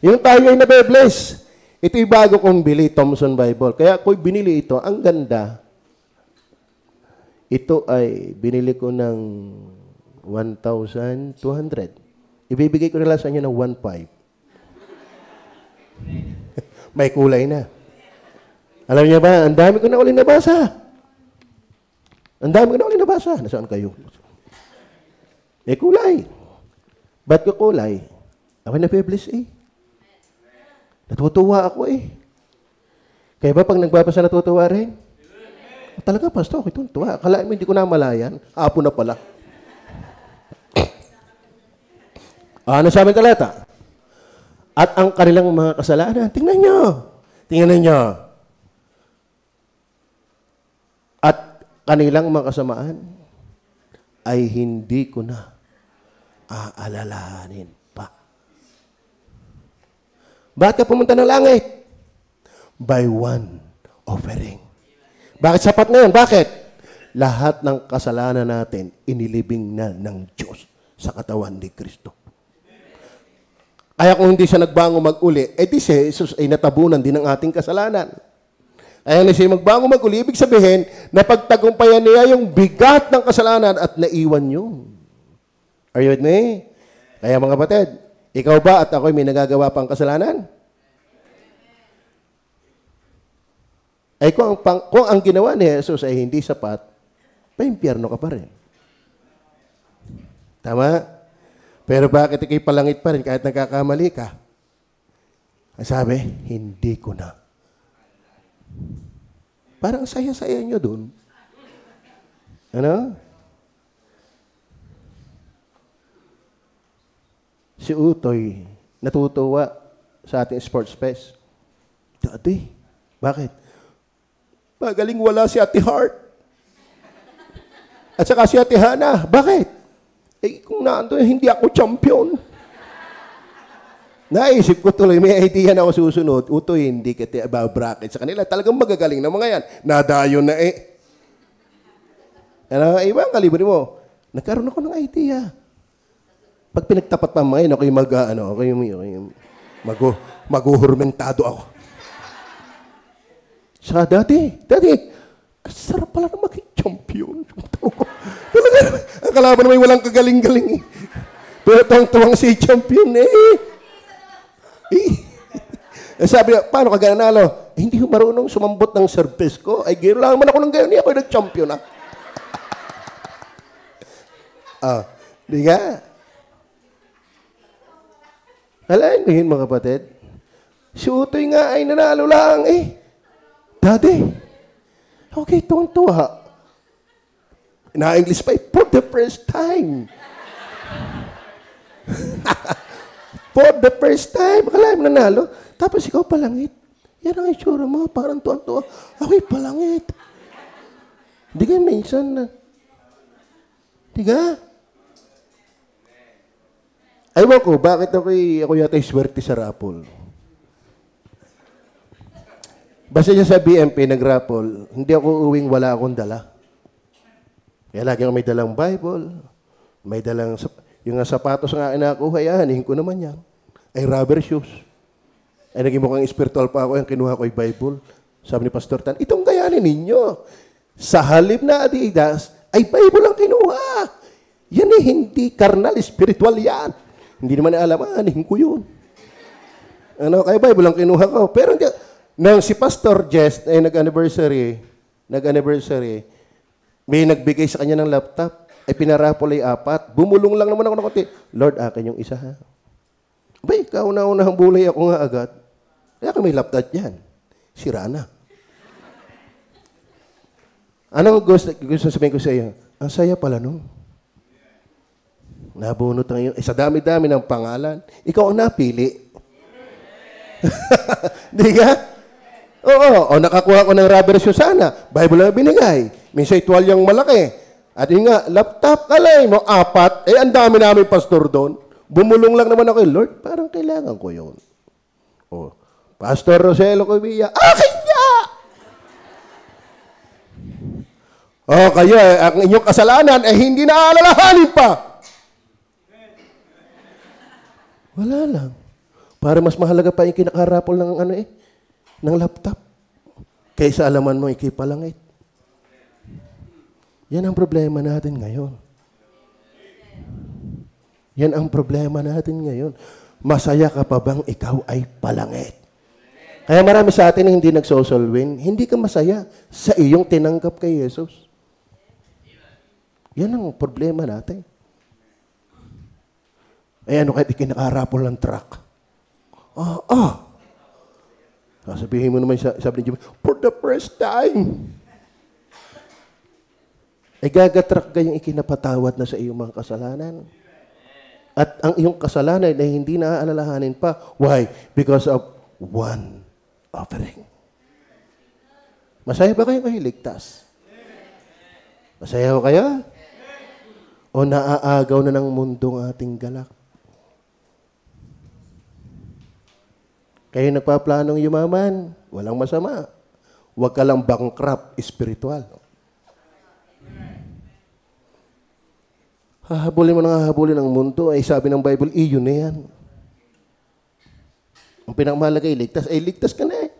S1: Yung tayo ay nabe-bless. Ito'y bago kong bili, Thompson Bible. Kaya ako'y binili ito. Ang ganda. Ito ay binili ko ng 1,200. Ibibigay ko na lang sa inyo ng 1,500. May kulay na. Alam niyo ba, ang dami ko na ulit nabasa. Ang dami ko na nabasa. Nasaan kayo? May kulay. Ba't ko kulay? Ako na-bless eh. Natutuwa ako eh. Kaya ba pag nagbabasa natutuwa rin? Talaga, pastor, ako itong tuwa. Akala mo hindi ko namalayan. Apo na pala. Ano sabi ng talata? At ang kanilang mga kasalanan, tingnan nyo. Tingnan nyo. At kanilang mga kasamaan ay hindi ko na aalalahanin pa. Bakit ka pumunta ng langit? By one offering. Bakit sapat na yun? Bakit? Lahat ng kasalanan natin, inilibing na ng Diyos sa katawan ni Kristo. Kaya kung hindi siya nagbango mag-uli, di si Jesus ay natabunan din ng ating kasalanan. Kaya na siya magbango mag-uli, ibig sabihin, napagtagumpayan niya yung bigat ng kasalanan at naiwan yun. Are you with me? Kaya mga kapatid, ikaw ba at ako'y may nagagawa pang kasalanan? Ay kung ang ginawa ni Jesus ay hindi sapat, pa-impyerno ka pa rin. Tama? Pero bakit ikay palangit pa rin kahit nagkakamali ka? Ang sabi, hindi ko na. Parang saya-saya nyo dun. Ano? Si Utoy, natutuwa sa ating sports fest. Dati, bakit? Magaling wala si Ate Heart. At saka si Ate Hana. Bakit? Kung naanto, hindi ako champion. Naisip ko tuloy, may idea na ako susunod. Utoy, hindi kita bracket sa kanila. Talagang magagaling na mga yan. Nadayon na eh. Ano, ibang kalibre mo. Nagkaroon ako ng idea. Pag pinagtapat pa mga yun, ako'y maguhurmentado ako. Saka dati, sarap pala na maging champion. Talaga, ang kalaban naman walang kagaling-galing eh. Pero tuwang si champion eh. Sabi niya, paano ka gananalo? Hindi ko marunong sumambot ng service ko. Ay, gano'n lang man ako ng gayon. Ako nag-champion ah. Di nga? Alain mo yun mga kapatid? Si Utoy nga ay nanalo lang eh. Daddy, okay, tuwang-tuwa. Na-English pa for the first time. For the first time. Akala mo nanalo. Tapos ikaw palangit. Yan ang itsura mo. Parang tuwang-tuwa. Ako'y palangit. Hindi ka minsan na. Di ka? Ayaw ko, bakit ako yata swerte sa raffle? Basta niya sa BMP nag-raffle, hindi ako uwing wala akong dala. Kaya lagi ako may dalang Bible, may dalang, yung sapatos nga inakuha, yahanin ko naman yan. Ay rubber shoes. Ay naging mukhang spiritual pa ako, yung kinuha ko yung Bible. Sabi ni Pastor Tan, itong kayanin ninyo. Sa halip na Adidas, ay Bible ang kinuha. Yan eh, hindi carnal, spiritual yan. Hindi naman alamanin ko yun. Ano, kaya Bible ang kinuha ko. Pero nang si Pastor Jess ay nag-anniversary, may nagbigay sa kanya ng laptop, ay pinarapol ay 4. Bumulong lang naman ako ng konti. Lord, akin yung isa ha. Abay, kauna-unahang bulay ako nga agad. Kaya may laptop yan. Sira na. Anong gusto sabihin ko sa iyo? Ang saya pala nung. Nabunot ang iyo. Sa dami-dami ng pangalan, ikaw ang napili. Di ka? Oo, nakakuha ko ng rubber shoe sana. Bible na binigay. Minsan ituwalyang malaki. At yun nga, laptop, kalay mo, 4. Ang dami namin pastor doon. Bumulong lang naman ako, Lord, parang kailangan ko yun. Pastor Roselo Cubilla, akin niya! Kayo, ang inyong kasalanan ay hindi naaalalahanin pa. Wala lang. Para mas mahalaga pa yung kinakarapol ng ng laptop. Kaysa alaman mo, ikipalangit. Yan ang problema natin ngayon. Yan ang problema natin ngayon. Masaya ka pa bang ikaw ay palangit? Kaya marami sa atin hindi nagsosolwin. Hindi ka masaya sa iyong tinanggap kay Jesus. Yan ang problema natin. Eh ano kahit ikinakarapol ng truck? Sasabihin mo naman, sabi ni Jimmy, for the first time. Eh gagatrak kayong ikinapatawad na sa iyong mga kasalanan. At ang iyong kasalanan ay hindi naaalalahanin pa. Why? Because of one offering. Masaya ba kayo mahiligtas? Masaya ba kayo? O naaagaw na ng mundo ang ating galak? Kayo nagpaplanong yumaman, walang masama. Huwag ka lang bankrupt spiritual. Hahabulin mo nang hahabulin ng mundo, ay sabi ng Bible, iyon na yan. Ang pinakamahalaga ay ligtas. Ay, ligtas ka na eh.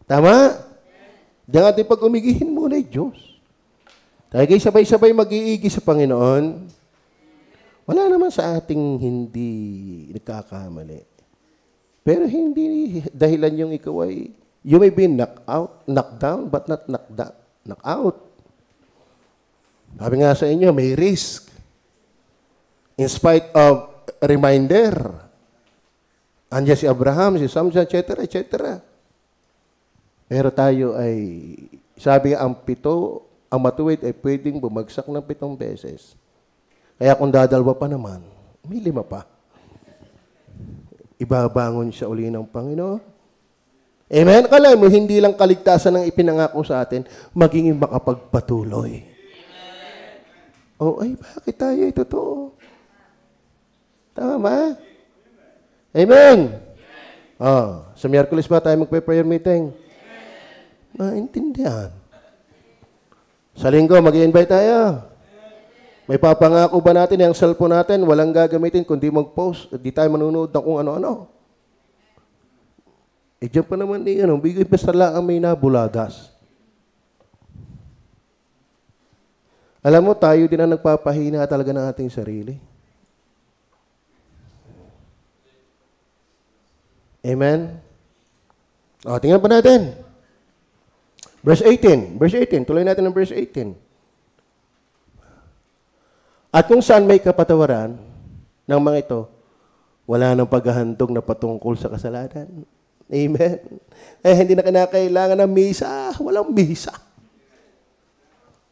S1: Tama? Diyan ating pag-umigihin muna ay Diyos. Tayo kayo sabay-sabay mag-iigi sa Panginoon. Wala naman sa ating hindi nagkakamali. Pero hindi dahilan yung ikaw ay, you may be knocked down, but not knock out. Sabi nga sa inyo, may risk. In spite of a reminder. Andiyan si Abraham, si Samson, etc., etc. Pero tayo ay, sabi nga, ang matuwid ay pwedeng bumagsak ng 7 beses. Kaya kung dadalwa pa naman, may 5 pa. Ibabangon siya uli ng Panginoon. Amen? Kala mo, hindi lang kaligtasan ang ipinangako sa atin, maging makapagpatuloy. Ay, bakit tayo ito totoo? Tama ba? Amen? Sa Miyerkules ba tayo magpe-prayer meeting? Naintindihan. Sa linggo, mag-i-invite tayo. May papangako ba natin yung cellphone natin, walang gagamitin kundi mag-post, di tayo manunood ng kung ano-ano. Diyan pa naman bigay basta lang ang may nabulagas. Alam mo, tayo din ang nagpapahina talaga ng ating sarili. Amen? Tingnan pa natin. Verse 18. Tuloy natin ang verse 18. At kung saan may kapatawaran ng mga ito, wala nang paghahandog na patungkol sa kasalanan. Amen? Hindi na kinakailangan ng misa. Walang misa.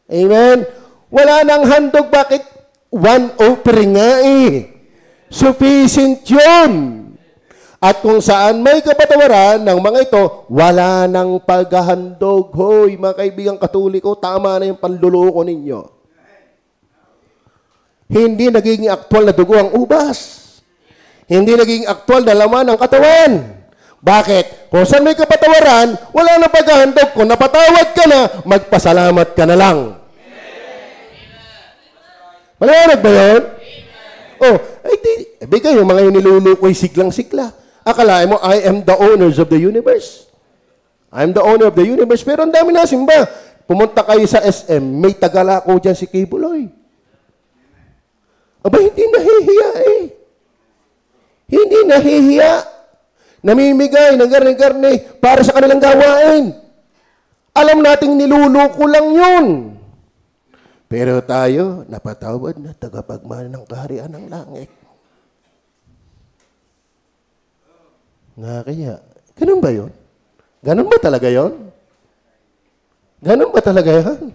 S1: Amen? Wala nang handog. Bakit? One offering nga eh. Sufficient yun. At kung saan may kapatawaran ng mga ito, wala nang paghahandog. Hoy, mga kaibigang Katoliko, tama na yung panluloko ninyo. Hindi nagiging aktwal na dugo ang ubas. Hindi nagiging aktwal na laman ng katawan. Bakit? Kung saan may kapatawaran, wala na paghahandog. Kung napatawad ka na, magpasalamat ka na lang. Maliwanag ba yun? Bigay yung mga nilulukoy siglang-sigla. Akalain mo, I am the owners of the universe. I am the owner of the universe. Pero ang dami na simba. Pumunta kayo sa SM, may tagalako dyan si Kibuloy. Hindi nahihiya eh. Hindi nahihiya. Namimigay ng garne-garne para sa kanilang gawain. Alam nating niluluko lang yun. Pero tayo, napatawad na tagapagmana ng kaharian ng langit. Kaya, ganun ba yun? Ganun ba talaga yun? Ganun ba talaga yun?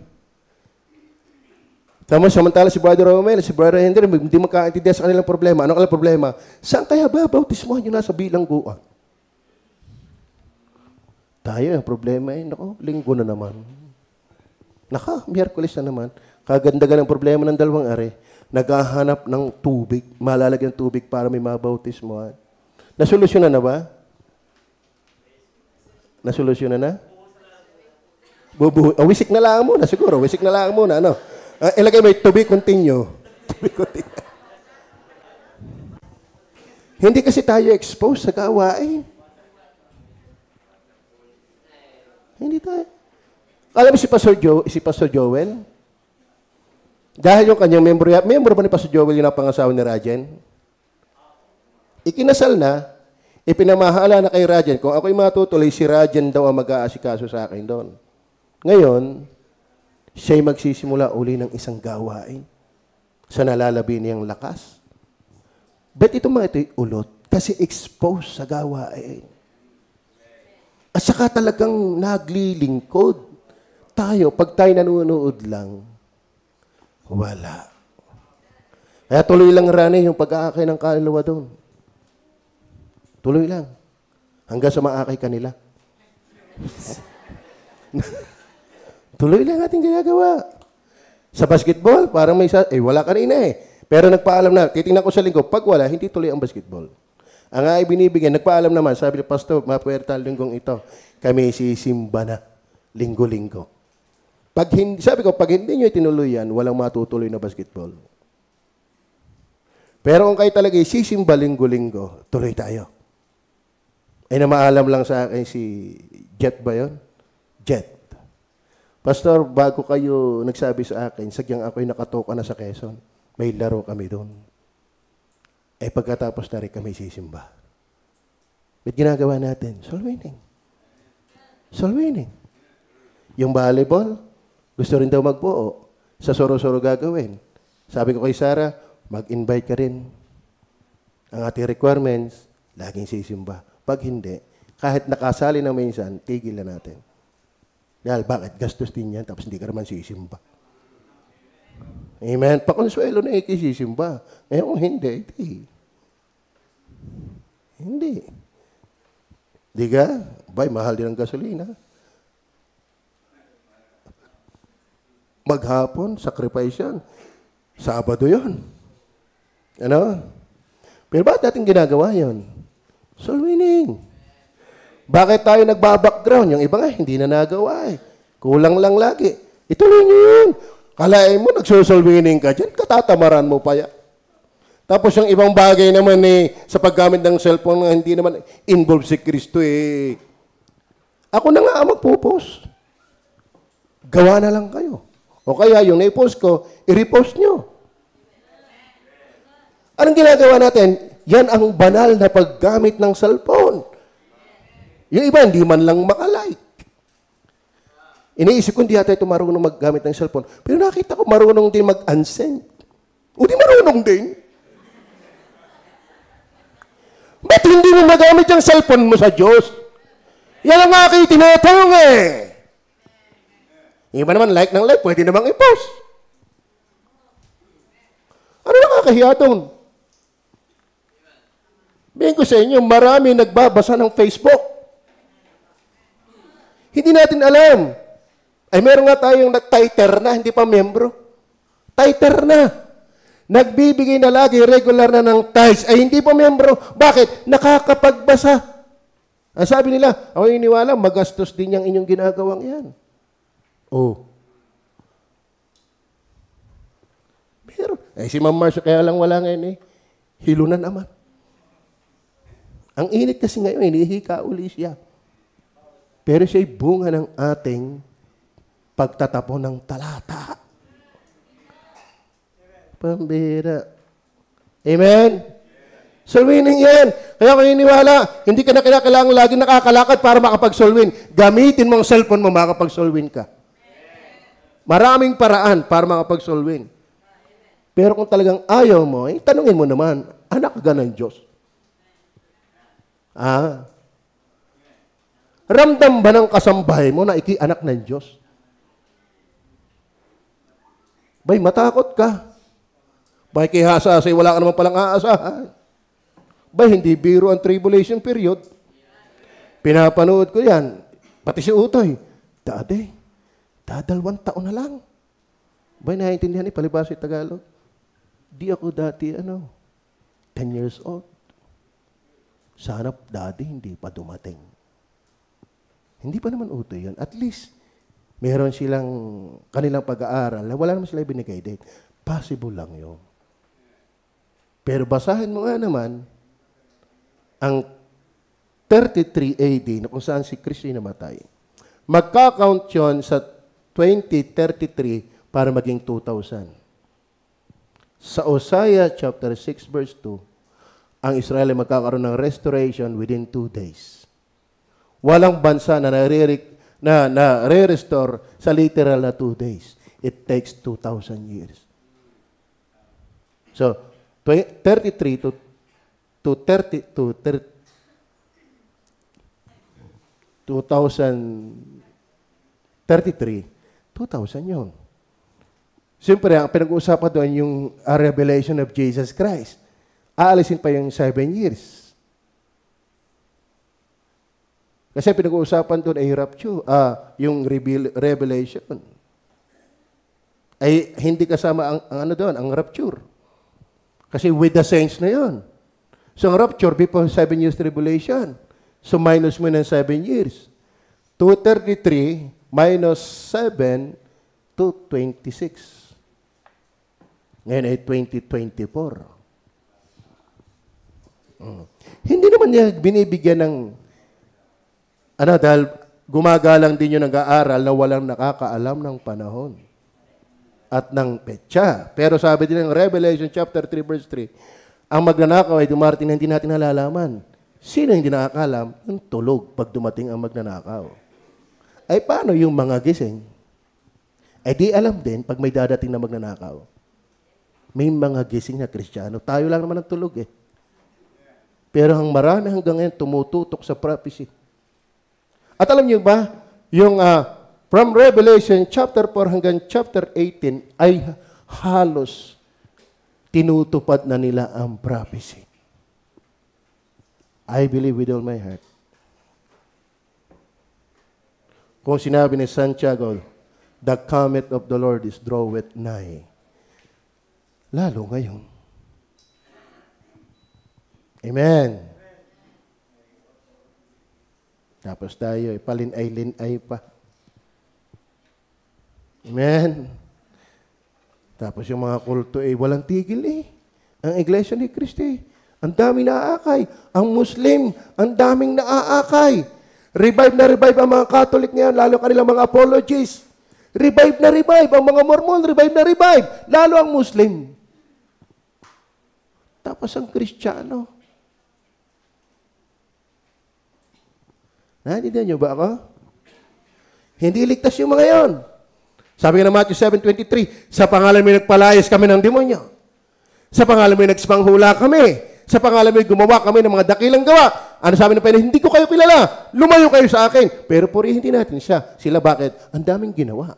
S1: Samantala si Brother Romel, si Brother Henry, hindi magkaintindihan sa kanilang problema. Ano kanilang problema? Saan kaya ba bautismohan nyo nasa bilangguan? Tayo, ang problema linggo na naman. Miyerkules na naman. Kagandagan ng problema ng dalawang are, naghahanap ng tubig, malalagyan ng tubig para may mabautismohan. Nasolusyonan na ba? Nasolusyonan na? Wisik na lang muna, siguro. Wisik na lang muna, ano? Ilagay mo, to be continue. To be continue. Hindi kasi tayo exposed sa gawain. Hindi tayo. Alam mo si Pastor Joel? Dahil yung kanyang member ba ni Pastor Joel yung napangasawa ni Rajen? Ikinasal na, ipinamahala na kay Rajen. Kung ako'y matutuloy, si Rajen daw ang mag-aasikaso sa akin doon. Ngayon, Siya'y magsisimula uli ng isang gawain sa nalalabi niyang lakas. Ba't itong mga ito'y ulot? Kasi exposed sa gawain. At saka talagang naglilingkod tayo. Pag tayo nanonood lang, wala. Kaya tuloy lang Rani yung pag-aakay ng kaluluwa doon. Tuloy lang. Hanggang sa maakay kanila. Tuloy lang ating ginagawa. Sa basketball, parang may wala kanina eh. Pero nagpaalam na, titingnan ko sa linggo, pag wala, hindi tuloy ang basketball. Ang ay binibigyan, nagpaalam naman, sabi ni Pastor, mapuwerta linggong ito, kami sisimba na, linggo-linggo. Sabi ko, pag hindi nyo itinuloy yan, walang matutuloy na basketball. Pero kung kayo talaga sisimba linggo-linggo, tuloy tayo. Ay namaalam lang sa akin si Jet ba yun? Jet. Pastor, bago kayo nagsabi sa akin, sagyang ako'y nakatoka na sa Quezon. May laro kami doon. Eh pagkatapos na rin kami sisimba. Ba't ginagawa natin? Soul winning. Soul winning. Yung volleyball, gusto rin daw magbuo. Sa soro-soro gagawin. Sabi ko kay Sarah, mag-invite ka rin. Ang ating requirements, laging sisimba. Pag hindi, kahit nakasali na minsan, tigil na natin. Dahil bakit? Gastos din yan, tapos hindi ka naman sisimba. Amen? Pakonsuelo na ikisisimba. Ngayon kung hindi, hindi. Di ka? Bay, mahal din ang gasolina. Maghapon, sacrifice yan. Sabado yun. Ano? Pero bakit natin ginagawa yun? Soul winning. Bakit tayo nagbabackground? Yung iba nga, hindi na nagawa eh. Kulang lang lagi. Ituloy nyo yun. Kalain mo, nagsosoul winning ka dyan, katatamaran mo pa yan. Tapos yung ibang bagay naman eh, sa paggamit ng cellphone, hindi naman involved si Kristo eh. Ako na nga magpo-post. Gawa na lang kayo. O kaya yung na-post ko, i-repost nyo. Anong ginagawa natin? Yan ang banal na paggamit ng cellphone. Yung iba, hindi man lang makalike. Iniisip ko, hindi yata ito marunong maggamit ng cellphone. Pero nakita ko, marunong din mag-unsend. O di marunong din. Ba't hindi mo magamit yung cellphone mo sa Diyos? Yan ang aking tinatawag eh. Iba naman, like ng like, pwede namang i-post. Ano nakakahiya doon? Bihin ko sa inyo, marami nagbabasa ng Facebook. Hindi natin alam. Ay, meron nga tayong nag-titer na, hindi pa membro. Titer na. Nagbibigay na lagi, regular na ng tithes. Ay, hindi pa membro. Bakit? Nakakapagbasa. Ang sabi nila, ako iniwala, magastos din yung inyong ginagawang yan. Oh. Pero, ay si Ma'am Marcia, kaya lang wala ngayon eh. Hilo na naman. Ang init kasi ngayon, hinihika uli siya. Pero siya'y bunga ng ating pagtatapon ng talata. Pambira. Amen? Soul winning yan. Kaya kung iniwala, hindi ka na kailangan lagi nakakalakad para makapag-soul win. Gamitin mo ang cellphone mo, makapag-soul win ka. Maraming paraan para makapag-soul win. Pero kung talagang ayaw mo, eh, tanungin mo naman, anak ka ng Diyos? Ramdam ba ng kasambahay mo na iki-anak ng Diyos? Bay, matakot ka. Bay, kihasa-asay, wala ka naman palang aasahan. Bay, hindi biro ang tribulation period. Pinapanood ko yan. Pati si Utoy. Dadalawang taon na lang. Bay, naiintindihan ni palibasa yung Tagalog. Di ako dati, 10 years old. Sana, Daddy, hindi pa dumating. Hindi pa naman Utoy yun. At least, meron silang kanilang pag-aaral na wala naman sila binigay date. Possible lang yun. Pero basahin mo nga naman ang 33 AD na kung saan si Kristo namatay. Magka-count yun sa 2033 para maging 2000. Sa Hosea chapter 6 verse 2, ang Israel ay magkakaroon ng restoration within 2 days. Walang bansa na nare-restore sa literal na 2 days. It takes 2,000 years. So, 33 to 30 to 30, 2033, 2,000 yun. Siyempre, ang pinag-uusapan doon yung revelation of Jesus Christ. Aalisin pa yung 7 years. Kasi pinag-uusapan doon ay rapture, yung revelation. Ay hindi kasama ang ano doon, ang rapture. Kasi with the saints na yun. So, ang rapture before 7 years tribulation. So, minus mo ng 7 years. 233 minus 7 to 26. Ngayon ay 2024. Hindi naman niya binibigyan ng dahil gumagalang din yung nag-aaral na walang nakakaalam ng panahon at ng petsa. Pero sabi din ng Revelation chapter 3 verse 3, ang magnanakaw ay dumarating na hindi natin nalalaman. Sino hindi nakakalam? Yung tulog pag dumating ang magnanakaw. Ay paano yung mga gising? Ay di alam din pag may dadating na magnanakaw. May mga gising na Kristiyano. Tayo lang naman ang tulog eh. Pero ang marami hanggang ngayon tumututok sa prophecy. At alam niyo ba, yung from Revelation chapter 4 hanggang chapter 18 ay halos tinutupad na nila ang prophecy. I believe with all my heart. Kung sinabi ni Santiago, the coming of the Lord is draweth nigh. Lalo ngayon. Amen. Tapos tayo, palin-ay-lin-ay pa. Amen. Tapos yung mga kulto, walang tigil eh. Ang Iglesia ni Cristo ang daming naaakay. Ang Muslim, ang daming naaakay. Revive na revive ang mga Catholic ngayon, lalo kanilang mga apologies. Revive na revive ang mga Mormon, revive na revive. Lalo ang Muslim. Tapos ang Kristiyano. Naintindihan niyo ba ako? Hindi ligtas yung mga yon. Sabi nga ng Matthew 7:23, sa pangalan mo nagpalayas kami ng demonyo. Sa pangalan mo nagsipanghula kami. Sa pangalan mo gumawa kami ng mga dakilang gawa. Ano sabi ng Panginoon? Hindi ko kayo kilala. Lumayo kayo sa akin. Pero purihin din natin siya. Sila bakit? Ang daming ginawa.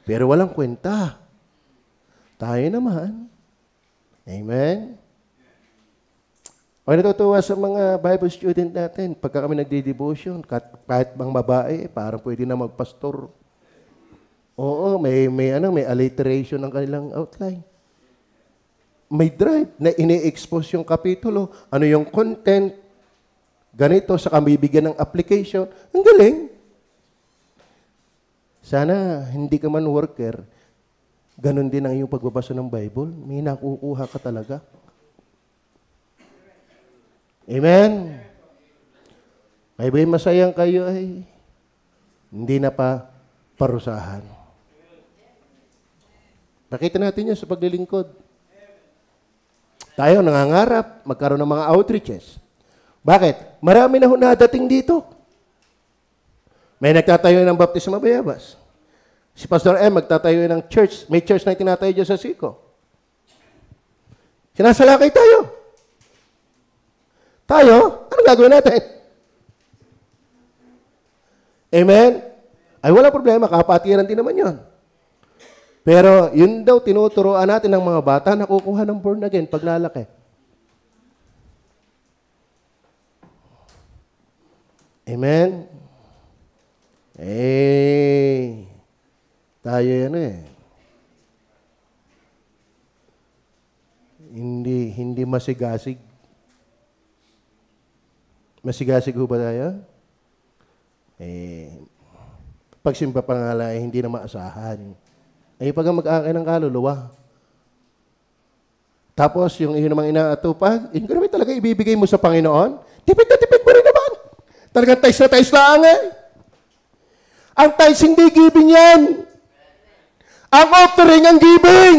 S1: Pero walang kwenta. Tayo naman. Amen? O natutuwa sa mga Bible student natin, pagka kami nagdi-devotion, kahit bang babae, parang pwede na magpastor. Oo, may alliteration ng kanilang outline. May drive na ini-expose yung kapitulo. Ano yung content? Ganito, sa bibigyan ng application. Ang galing. Sana, hindi ka man worker, ganun din ang iyong pagbabasa ng Bible. May nakukuha ka talaga. Amen? May masayang kayo ay hindi na pa parusahan. Nakita natin yun sa paglilingkod. Tayo nangangarap, magkaroon ng mga outreaches. Bakit? Marami na nadating dito. May nagtatayo ng baptisma bayabas. Si Pastor M magtatayo ng church. May church na itinatayo dyan sa Siko. Sinasalakay tayo. Tayo, anong gagawin natin? Amen? Ay wala problema, kapatiran din naman yun. Pero yun daw tinuturoan natin ng mga bata na kukuha ng born again pag lalaki. Amen? Tayo yan eh. Hindi masigasig. Masigasig ho ba tayo? Pagsimba pa nga lang, hindi na maasahan. Pag mag-aakay ng kaluluwa. Tapos, yung namang inaatupag, yun ko naman talaga ibibigay mo sa Panginoon, tipid na tipid mo rin naman. Talagang tais na tais lang eh. Ang tais hindi giving yan. Ang offering ang giving.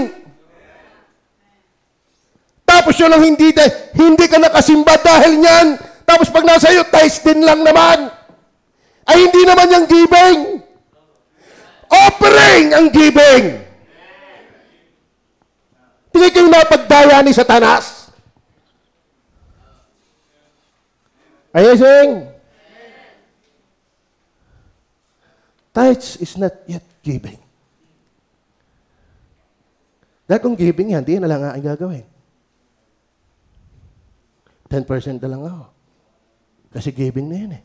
S1: Tapos yun lang hindi ka nakasimba dahil yan. Tapos pag nasa iyo, tais din lang naman. Ay hindi naman yung giving. Offering ang giving. Tingin kayo napagdaya ni Satanas. Are you saying? Tithes is not yet giving. Dahil kung giving yan, di na lang ang gagawin. 10% na lang ako. Kasi giving na yan eh.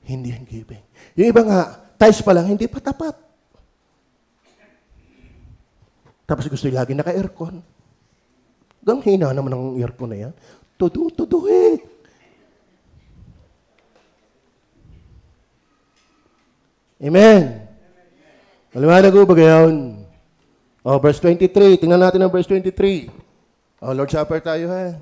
S1: Hindi yan giving. Yung iba nga, tithes pa lang, hindi pa tapat. Tapos gusto yung lagi naka-aircon. Gang hina naman ang aircon na yan. Tudu eh. Amen. Maliwanag ko ba gayon? Verse 23. Tingnan natin ang verse 23. Lord's Supper tayo ha.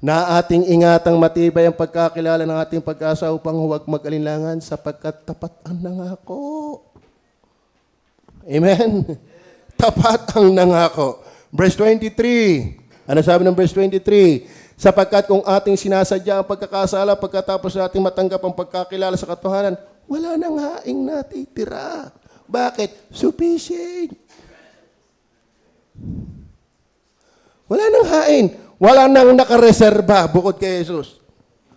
S1: Na ating ingatang matibay ang pagkakilala ng ating pag-asa upang huwag mag-alinlangan sapagkat tapat ang nangako. Amen. Tapat ang nangako. Verse 23. Ano sabi ng verse 23? Sapagkat kung ating sinasadya ang pagkakasala pagkatapos nating matanggap ang pagkakilala sa katotohanan, wala nang haing natitira. Bakit? Sufficient. Wala nang hain. Wala nang nakareserba bukod kay Jesus.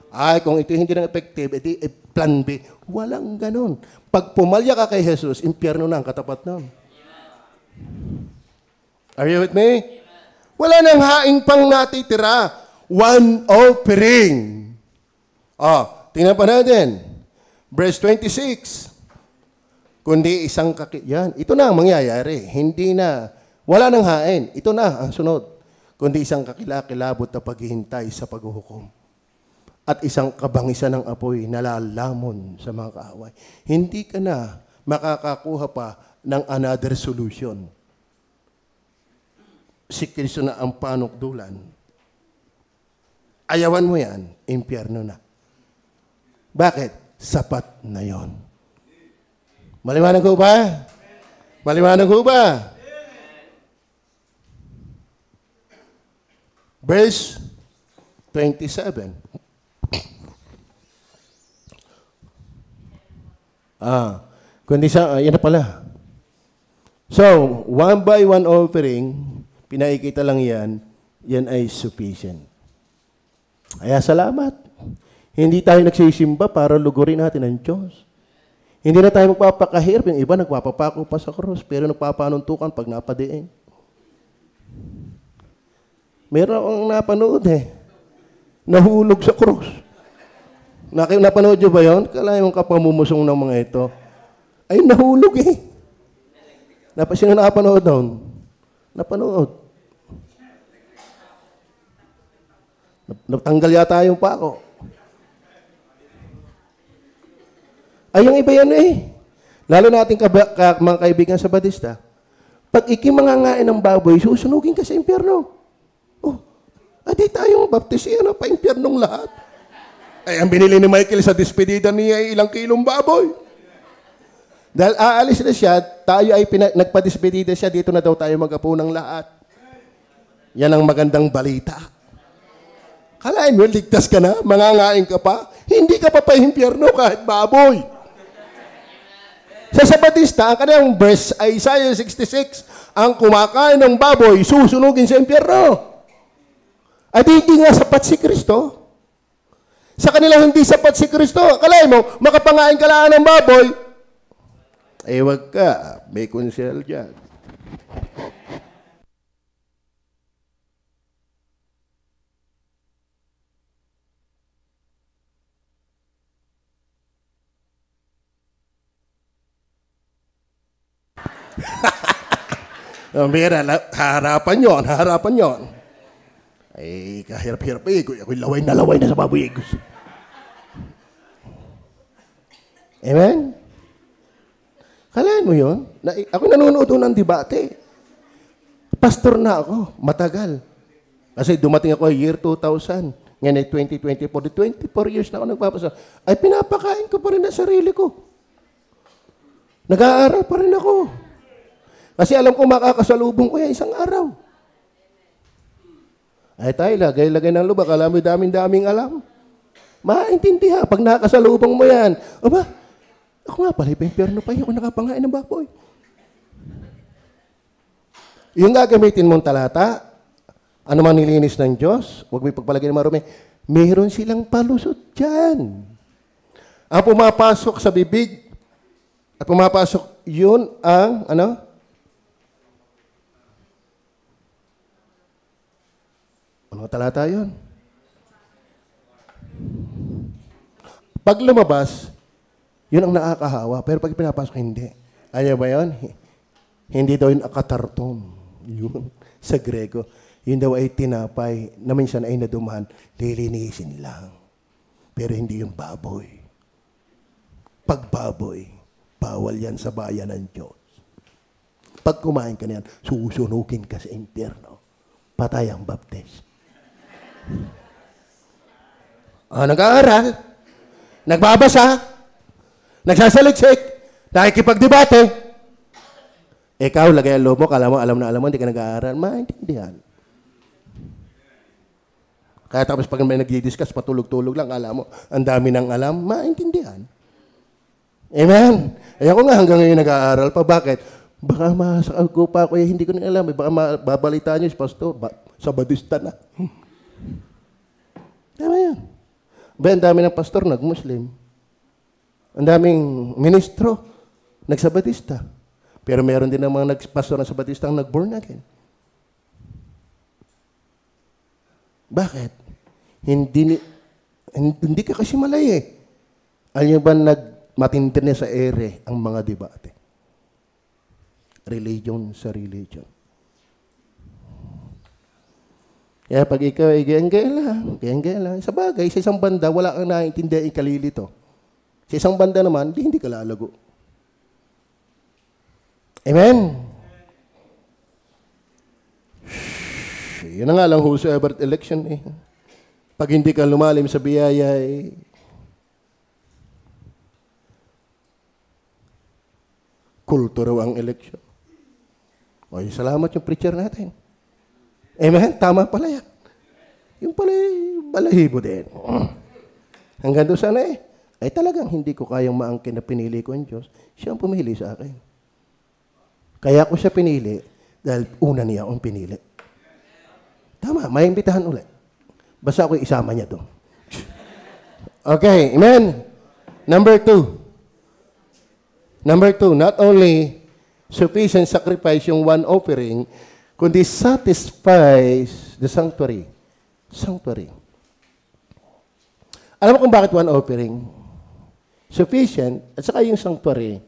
S1: Ay, kung ito hindi nang effective, edi plan B. Walang ganun. Pag pumalya ka kay Jesus, impyerno na ang katapat nun. Are you with me? Wala nang haing pang natitira. One offering. Tingnan pa natin. Verse 26. Kundi isang yan. Ito na ang mangyayari. Hindi na. Wala nang hain. Ito na ang sunod. Kundi isang kakilakilabot na paghihintay sa paghuhukom. At isang kabangisan ng apoy na lalamon sa mga kaaway. Hindi ka na makakakuha pa ng another solution. Si Kristo na ang panukdulan. Ayawan mo yan, impyerno na. Bakit? Sapat na yon. Maliwanag ko ba? Maliwanag ko ba? Verse 27. Kundi yan na pala. So, one by one offering, pinakikita lang yan ay sufficient. Kaya salamat. Hindi tayo nagsisimba para lugurin natin ang Diyos. Hindi na tayo magpapakahirap. Yung iba nagpapapako pa sa krus, pero nagpapanuntukan pag napadiin. Meron akong napanood Nahulog sa krus. Napanood nyo ba yun? Kala yung kapamumusong ng mga ito. Ay, nahulog Sino nakapanood doon? Napanood. Natanggal yata yung pako. Ay, yung iba yan Lalo nating mga kaibigan sa Badista. Pag ikimangangain ng baboy, susunugin ka sa impyerno. Adi tayong baptisiyan pa impyernong lahat. Ay, ang binili ni Michael sa despedida niya ay ilang kilong baboy. Dahil aalis na siya, tayo ay nagpa-despedida siya, dito na daw tayo mag-apo ng lahat. Yan ang magandang balita. Kalain mo, ligtas ka na, mangangain ka pa, hindi ka pa impyerno kahit baboy. Sa Sabatista, ang kanyang verse, Isaiah 66, ang kumakain ng baboy, susunugin sa impyerno. At hindi nga sapat si Kristo. Sa kanila hindi sapat si Kristo. Kalahin mo, makapangain ka lang ng baboy. Eh, wag ka. May konsel dyan. Mira, harapan yon. Ay, kahirap-hirap ako'y laway na sa baboy Amen? Kalahin mo yun? Ako nanonood ng debate. Pastor na ako, matagal. Kasi dumating ako year 2000. Ngayon ay 2024. 24 years na ako nagpapasa. Ay, pinapakain ko pa rin na sarili ko. Nag-aaral pa rin ako. Kasi alam ko makakasalubong ko yan isang araw. Ay tayo, lagay ng lubak. Alam mo, daming alam. Maintindihan. Pag nakasalubong mo yan, aba, Ako nga pala, impyerno pa yun, nakapangain ng baboy. Yung gagamitin mong talata, ano man nilinis ng Diyos, huwag may pagpalagay ng marumi, mayroon silang palusot dyan. Ang pumapasok sa bibig, at pumapasok, yun ang, ano? Ano talata yun? Pag lumabas, yun ang nakakahawa. Pero pag pinapasok, hindi. Ano ba yun? Hindi daw yun akatartom. Yun, sa Grego. Yun daw ay tinapay na minsan ay naduman, lilinisin lang. Pero hindi yung baboy. Pag baboy, bawal yan sa bayan ng Diyos. Pag kumain ka niyan, susunugin ka sa impyerno. Patay ang baptist. Nag-aaral, nagbabasa, nagsasaliksik, nakikipagdebate. Ikaw, lagay ang loob mo, kala mo, alam na alam mo, hindi ka nag-aaral, maintindihan. Kaya tapos pag may nag-discuss, patulog-tulog lang, kala mo, ang dami ng alam, maintindihan. Amen? Ayaw ko nga hanggang ngayon nag-aaral pa. Bakit? Baka masakal pa ako, hindi ko na alam. Baka mababalita niyo si Pastor, Sabadista na. Tama yan. Ba, ang dami ng pastor, nag-Muslim. Ang daming ministro, nag-Sabadista. Pero meron din ng mga pastor ng Sabadista ang nag-born again. Bakit? Hindi ka kasi malay eh. Alam ba matindi na sa ere ang mga debate? Religion sa religion. Kaya pag ikaw ay gaya lang. Sa bagay, sa isang banda, wala kang naiintindihan ikalilito. Sa isang banda naman, hindi ka lalago. Amen? Yun na nga lang, whosoever election eh. Pag hindi ka lumalim sa biyaya eh, kulto raw ang election. Ay, salamat yung preacher natin. Amen? Tama pala yan. Yung pala balahibo din. Hanggang doon sana eh. Ay talagang hindi ko kayang maangkin na pinili ko ang Diyos. Siya ang pumili sa akin. Kaya ko siya pinili dahil una niya akong pinili. Tama, may imbitahan ulit. Basta ako isama niya doon. Okay, amen? Number two, not only sufficient sacrifice yung one offering, kundi satisfies the sanctuary. Sanctuary. Alam mo kung bakit one offering? Sufficient, at saka yung sanctuary.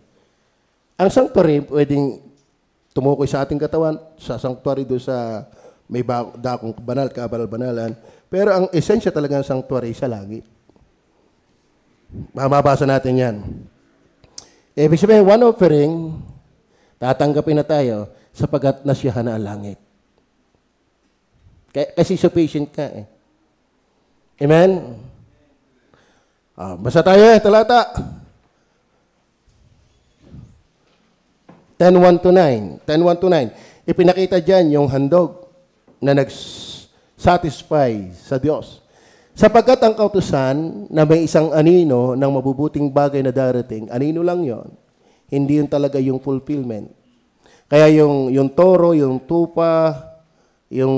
S1: Ang sanctuary, pwedeng tumukoy sa ating katawan, sa sanctuary doon sa may dakong banal, kabanal-banalan. Pero ang esensya talaga ng sanctuary sa langit. Mababasa natin yan. Ibig sabihin, one offering, tatanggapin na tayo sapagkat nasiyahan na ang langit. Kasi sufficient ka eh. Amen? Basta tayo talata. 10:1-9. 10:1-9. Ipinakita dyan yung handog na nag-satisfy sa Diyos. Sapagkat ang kautusan na may isang anino ng mabubuting bagay na darating, anino lang yon, hindi yun talaga yung fulfillment. Kaya yung toro, yung tupa, yung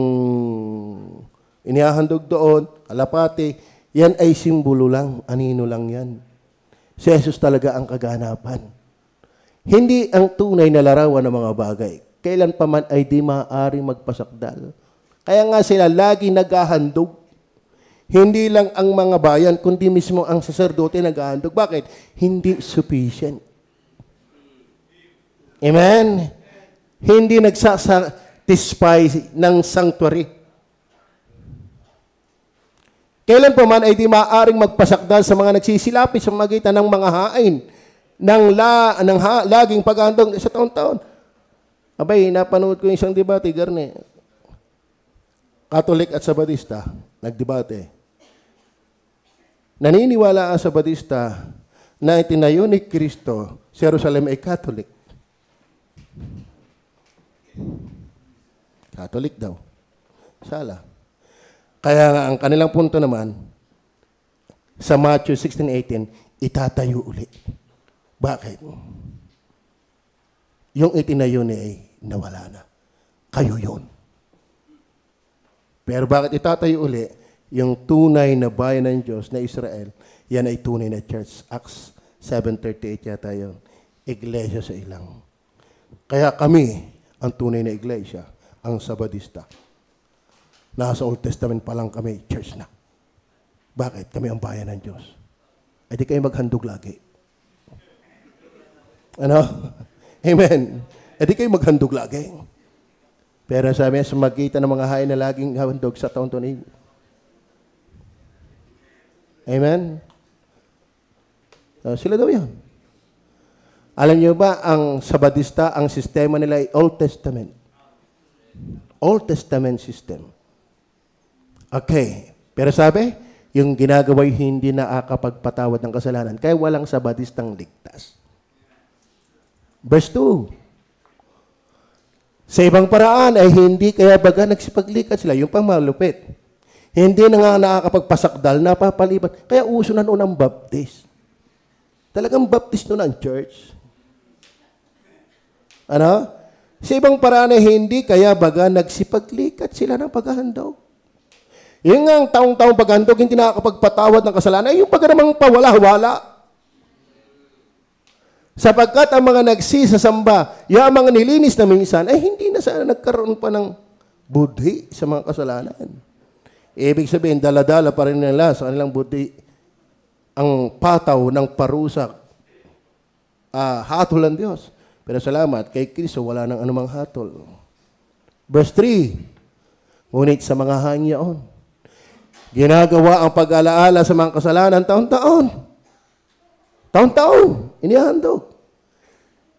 S1: inihahandog doon, kalapati, yan ay simbolo lang, anino lang yan. Si Jesus talaga ang kaganapan. Hindi ang tunay na larawan ng mga bagay. Kailan pa man ay di maaaring magpasakdal. Kaya nga sila lagi naghahandog. Hindi lang ang mga bayan, kundi mismo ang saserdote naghahandog. Bakit? Hindi sufficient. Amen? Hindi nagsasatisfy ng sanctuary. Kailan pa man ay di maaaring magpasakdal sa mga nagsisilapit sa magitan ng mga hain ng laging paghandog sa taon-taon. Abay, napanood ko yung isang debate, Garne. Catholic at Sabadista, nagdebate. Naniniwala ang Sabadista na itinayo ni Kristo, si Jerusalem ay Catholic. Catholic daw. Sala. Kaya nga, ang kanilang punto naman, sa Matthew 16:18, itatayo ulit. Bakit? Yung itinayo niya ay nawala na. Kayo yun. Pero bakit itatayo uli? Yung tunay na bayan ng Diyos na Israel, yan ay tunay na church. Acts 7:38 yata yun. Iglesia sa ilang. Kaya kami, ang tunay na iglesia, ang Sabadista. Nasa Old Testament pa lang kami, church na. Bakit? Kami ang bayan ng Diyos. E di kayo maghandog lagi. Ano? Amen. E di kayo maghandog lagi. Pero sabi niya, sumagitan ng mga hain na laging handog sa taon-taon. Amen? So, sila daw yan. Alam niyo ba, ang Sabadista, ang sistema nila ay Old Testament. Old Testament system. Okay. Pero sabi, yung ginagawa'y hindi nakakapagpatawad ng kasalanan. Kaya walang Sabadistang ligtas. Verse 2. Sa ibang paraan ay hindi kaya baga nagsipaglikat sila. Yung pang malupit. Hindi na nga nakakapagpasakdal, napapalipat. Kaya uso na noon ang baptist. Talagang baptist noon ang church. Ano? Sa ibang paraan ay hindi kaya baga nagsipaglikat sila ng paghahandog. Yung nga ang taong-taong paghandog, hindi nakakapagpatawad ng kasalanan, ay yung pag namang pawala-wala. Sapagkat ang mga nagsisasamba, yung mga nilinis na minsan, ay hindi na sana nagkaroon pa ng budhi sa mga kasalanan. Ibig sabihin, dala-dala pa rin nila sa kanilang budhi ang pataw ng parusak. Hatol ng Diyos. Pero salamat, kay Kristo wala nang anumang hatol. Verse 3, ngunit sa mga hangyaon, ginagawa ang pag-alaala sa mga kasalanan taon-taon. Taon-taon, inihandog.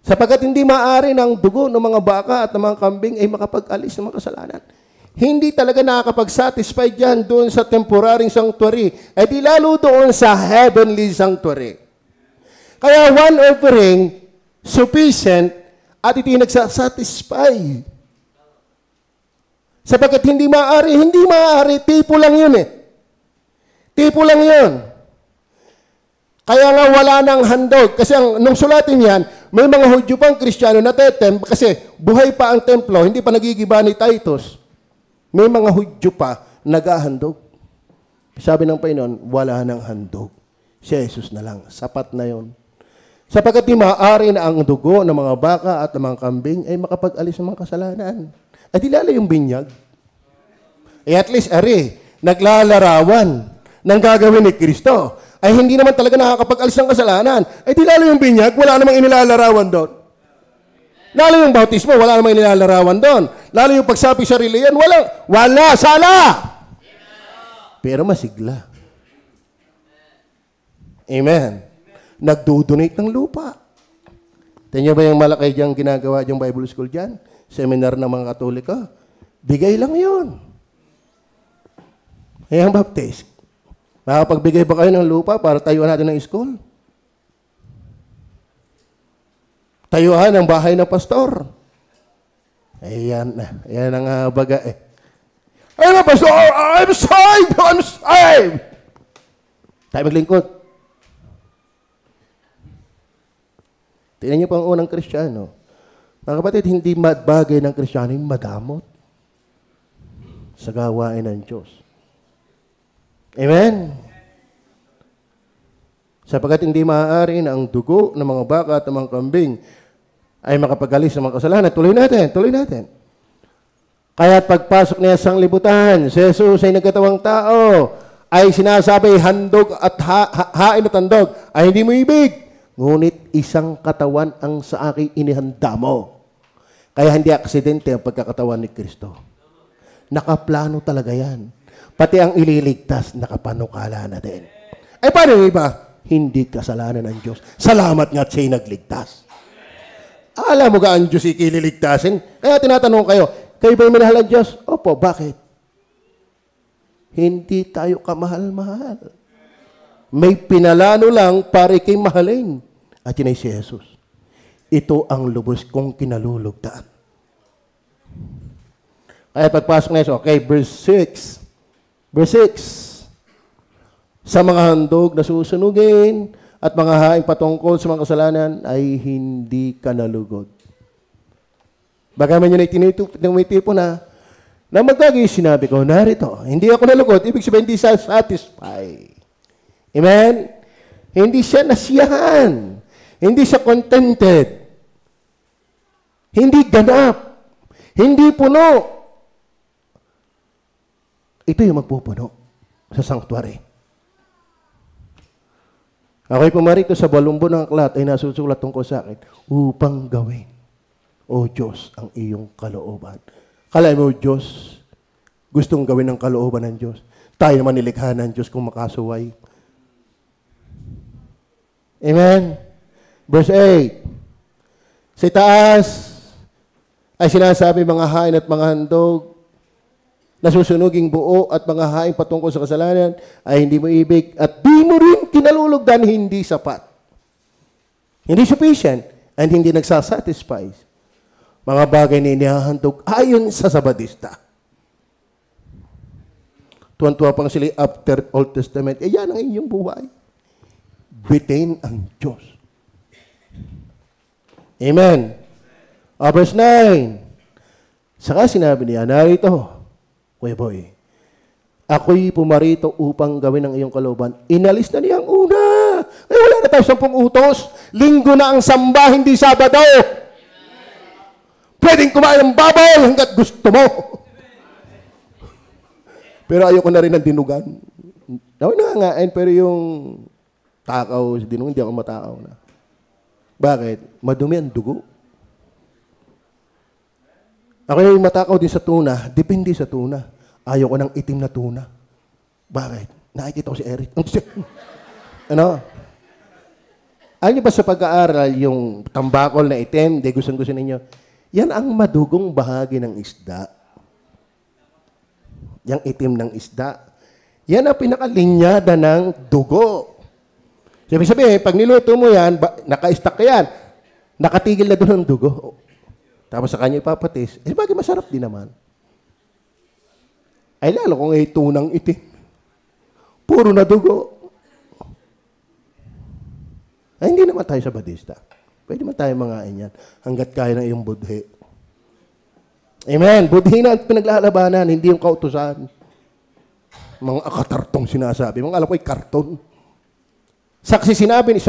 S1: Sapagkat hindi maaari ng dugo ng mga baka at ng mga kambing ay makapag-alis ng mga kasalanan. Hindi talaga nakakapag-satisfy dyan doon sa temporaryong sanctuary. Eh di lalo doon sa heavenly sanctuary. Kaya one offering, sufficient, at ito yung nagsasatisfy. Sapagkat hindi maaari, tipo lang yun eh. Tipo lang yun. Kaya nga wala nang handog. Kasi nung sulatin yan, may mga Hudyo pang Kristiyano na tetem, kasi buhay pa ang templo, hindi pa nagigiba ni Titus. May mga Hudyo pa nagahandog. Sabi ng Panginoon, wala nang handog. Si Jesus na lang. Sapat na yon. Sapagkat di maaari na ang dugo ng mga baka at ng mga kambing ay makapag-alis ng mga kasalanan. At ilala yung binyag. At least, naglalarawan ng gagawin ni Kristo. Ay hindi naman talaga nakakapag-alis ng kasalanan. Ay ilala yung binyag, wala namang inilalarawan doon. Lalo yung bautismo, wala namang inilalarawan doon. Lalo yung pagsapi sa reliyon, wala, sala! Pero masigla. Amen. Nagdo-donate ng lupa. Tingnan ba yung malaki diyang ginagawa diyang Bible School dyan? Seminar ng mga Katoliko? Bigay lang yun. Eh, ang Baptist, makapagbigay ba kayo ng lupa para tayuan natin ng school? Tayuan ang bahay ng pastor. Ayan ang baga eh. Ayun na, pastor! I'm saved! I'm saved! Tayo maglingkod. Tingnan niyo po ang unang Kristiyano. Mga kapatid, hindi bagay ng Kristiyano yung madamot sa gawain ng Diyos. Amen? Sapagkat hindi maaari na ang dugo ng mga baka at ng mga kambing ay makapagalis ng mga kasalanan. Tuloy natin. Kaya pagpasok niya sa sanglibutan, si Jesus ay nagkatawang tao, ay sinasabi, handog at hain at handog, ay hindi mo ibig. Ngunit isang katawan ang sa akin inihanda mo. Kaya hindi aksidente ang pagkakatawan ni Kristo. Nakaplano talaga yan. Pati ang ililigtas, nakapanukala na din. Ay paano yung iba? Hindi kasalanan ng Diyos. Salamat nga siya'y nagligtas. Alam mo ga ang Diyos ikililigtasin? Kaya tinatanong kayo ba'y minahal ng Diyos? Opo, bakit? Hindi tayo kamahal-mahal. May pinalano lang para ikay mahalin. At yun ay si Jesus. Ito ang lubos kong kinalulugtaan. Kaya pagpasok na Jesus, okay, verse 6. Verse 6. Sa mga handog na susunugin at mga haing patungkol sa mga kasalanan ay hindi ka nalugod. Bagaman yun ay tinitipo na magagay sinabi ko, narito, hindi ako nalugod, ibig sabihin hindi siya satisfy. Amen? Hindi siya nasiyahan. Hindi siya contented. Hindi ganap. Hindi puno. Ito yung magpupuno sa sanctuary. Ako'y pumarito sa balumbo ng aklat ay nasusulat tungkol sa akin upang gawin, O Diyos, ang iyong kalooban. Kala mo, Diyos, gustong gawin ang kalooban ng Diyos. Tayo naman nilikha ng Diyos kung makasuway. Amen? Verse 8. Sa taas ay sinasabi mga hain at mga handog na susunuging buo at mga haing patungkol sa kasalanan ay hindi mo ibig at di mo rin kinalulugdan, hindi sapat. Hindi sufficient and hindi nagsasatisfy. Mga bagay na inihahandog ayon sa Sabadista. Tuwan-tuwa pang sila after Old Testament. Yan ang inyong buhay. Bitin ang Diyos. Amen. Verse 9. Saka sinabi niya, narito, Kuya Boy, ako'y pumarito upang gawin ang iyong kalooban. Inalis na niya ang una. Ay, wala na tayo 10 utos. Linggo na ang samba, hindi Sabado. Pwedeng kumain ng baboy hanggat gusto mo. Pero ayoko na rin ng dinugan. Nangangain, pero yung takaw, dinugan, hindi ako matakaw na. Bakit? Madumi ang dugo. Ako yung matakaw din sa tuna, depende sa tuna. Ayaw ko ng itim na tuna. Bakit? Nakikita ko si Eric. Ano? Alam niyo ba sa pag-aaral, yung tambakol na itim, di gusto ninyo, yan ang madugong bahagi ng isda. Yang itim ng isda. Yan ang pinakalinyada ng dugo. Sabi-sabi, pag niluto mo yan, naka-stack yan, nakatigil na doon ang dugo. Tapos sa kanya ipapatis, bagay masarap din naman. Ay lalo kung ay tunang itim. Puro na dugo. Ay hindi naman tayo Sabadista. Pwede man tayo mangain yan hanggat kaya ng iyong budhi. Amen. Budhi na ang pinaglalabanan, hindi yung kautusan. Mga akatartong sinasabi. Mga alam ko'y karton. Sinabi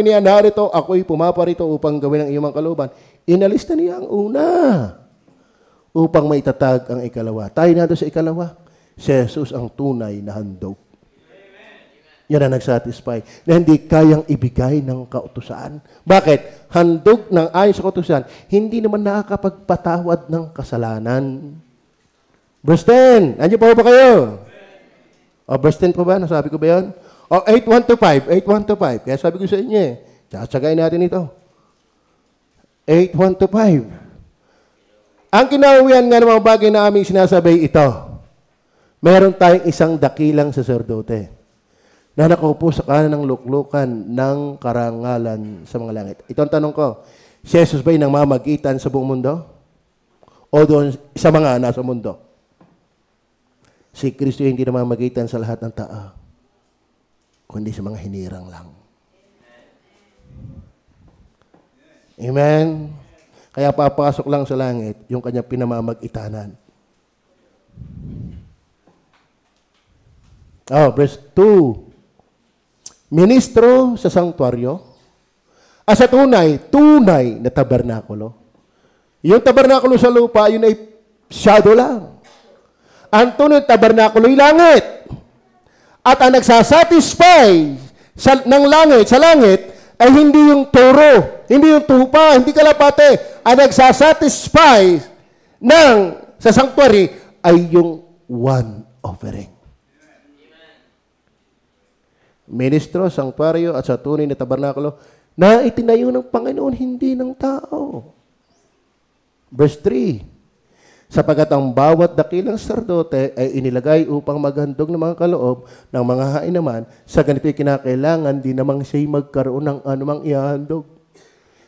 S1: niya, narito, ako'y pumaparito upang gawin ang iyong mga kalooban. Inalis na niya ang una upang maitatag ang ikalawa. Tayo na doon sa ikalawa. Si Jesus ang tunay na handog. Yan ang nagsatisfy na hindi kayang ibigay ng kautusan. Bakit? Handog ng ayon sa kautusan, hindi naman nakakapagpatawad ng kasalanan. Verse 10. Andiyan pa ba kayo? O, verse 10 pa ba? Nasabi ko ba yun? O, 8:1-5. 8:1-5. Kaya sabi ko sa inyo tsatsagayin natin ito. 8:1-5. Ang kinauwian nga ng mga bagay na aming sinasabay ito, meron tayong isang dakilang saserdote na nakaupo sa kanan ng luklukan ng karangalan sa mga langit. Ito ang tanong ko, si Jesus ba'y nangmamagitan sa buong mundo? O doon sa mga nasa mundo? Si Kristo hindi namamagitan sa lahat ng tao, kundi sa mga hinirang lang. Amen? Kaya papasok lang sa langit yung kanyang pinamamag-itanan. Verse 2. Ministro sa sanctuaryo, sa tunay na tabernakulo. Yung tabernakulo sa lupa, yun ay shadow lang. Ang tunay na tabernakulo ay langit. At ang nagsasatisfy ng langit, sa langit, ay hindi yung turo, hindi yung tupa, hindi kalapate. Ang nagsasatisfy sa sanctuary ay yung one offering. Ministro, sanctuaryo at sa tunay na tabernakulo na itinayo ng Panginoon, hindi ng tao. Verse 3, sapagkat ang bawat dakilang sacerdote ay inilagay upang maghandog ng mga kaloob ng mga hain naman, sa ganito'y kinakailangan di namang siya'y magkaroon ng anumang ihahandog.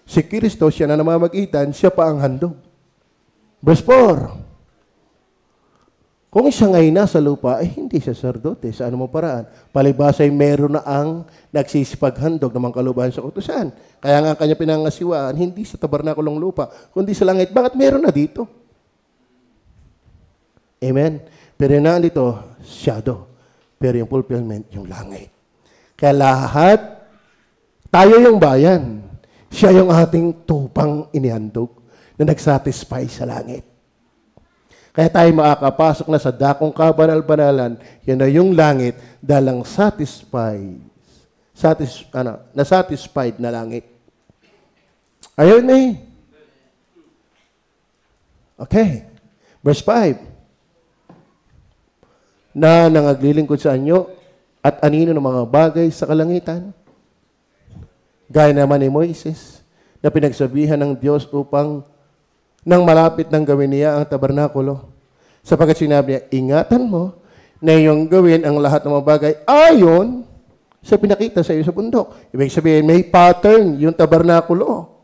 S1: Si Kristo, siya na namamagitan, siya pa ang handog. Verse 4, Kung siya ngayon nasa lupa, ay hindi siya sacerdote sa anumang paraan. Palibhas ay meron na ang nagsisipaghandog ng mga kalubahan sa utusan. Kaya nga ang kanya pinangasiwaan, hindi sa tabernakulong lupa, kundi sa langit. Bakit meron na dito? Amen? Pero yun na dito, shadow. Pero yung fulfillment, yung langit. Kaya lahat, tayo yung bayan. Siya yung ating tupang inihandog na nagsatisfy sa langit. Kaya tayo makakapasok na sa dakong kabanal-banalan, yan na yung langit, dalang satisfied na langit. Ayun eh. Okay. Verse 5. Na nangaglilingkod sa anyo at anino ng mga bagay sa kalangitan. Gaya naman ni Moises, na pinagsabihan ng Diyos upang nang malapit nang gawin niya ang tabernakulo. Sapagkat sinabi niya, ingatan mo na iyong gawin ang lahat ng mga bagay ayon sa pinakita sa iyo sa bundok. Ibig sabihin, may pattern yung tabernakulo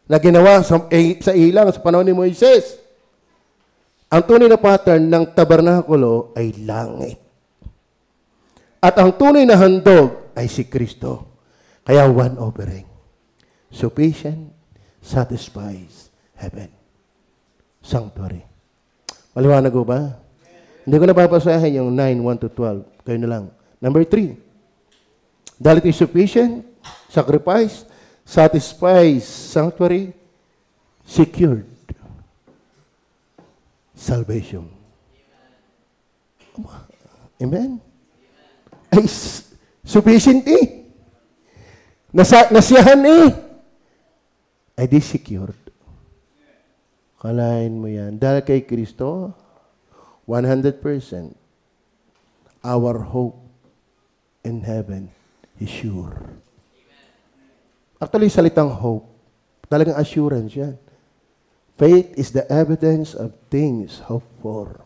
S1: na ginawa sa ilang sa panahon ni Moises. Ang tunay na pattern ng tabernakulo ay langit. At ang tunay na handog ay si Kristo. Kaya one offering. Sufficient, satisfies heaven. Sanctuary. Maliwanag ko ba? Hindi ko na papasahin yung 9:1-12. Kayo na lang. Number 3. Dahil it is sufficient, sacrifice, satisfies, sanctuary, secured. Salvation. Amen? Ay, sufficient eh. Nasiyahan eh. Ay di secured. Kalain mo yan. Dahil kay Kristo, 100% our hope in heaven is sure. Actually, salitang hope, talagang assurance yan. Faith is the evidence of things hoped for.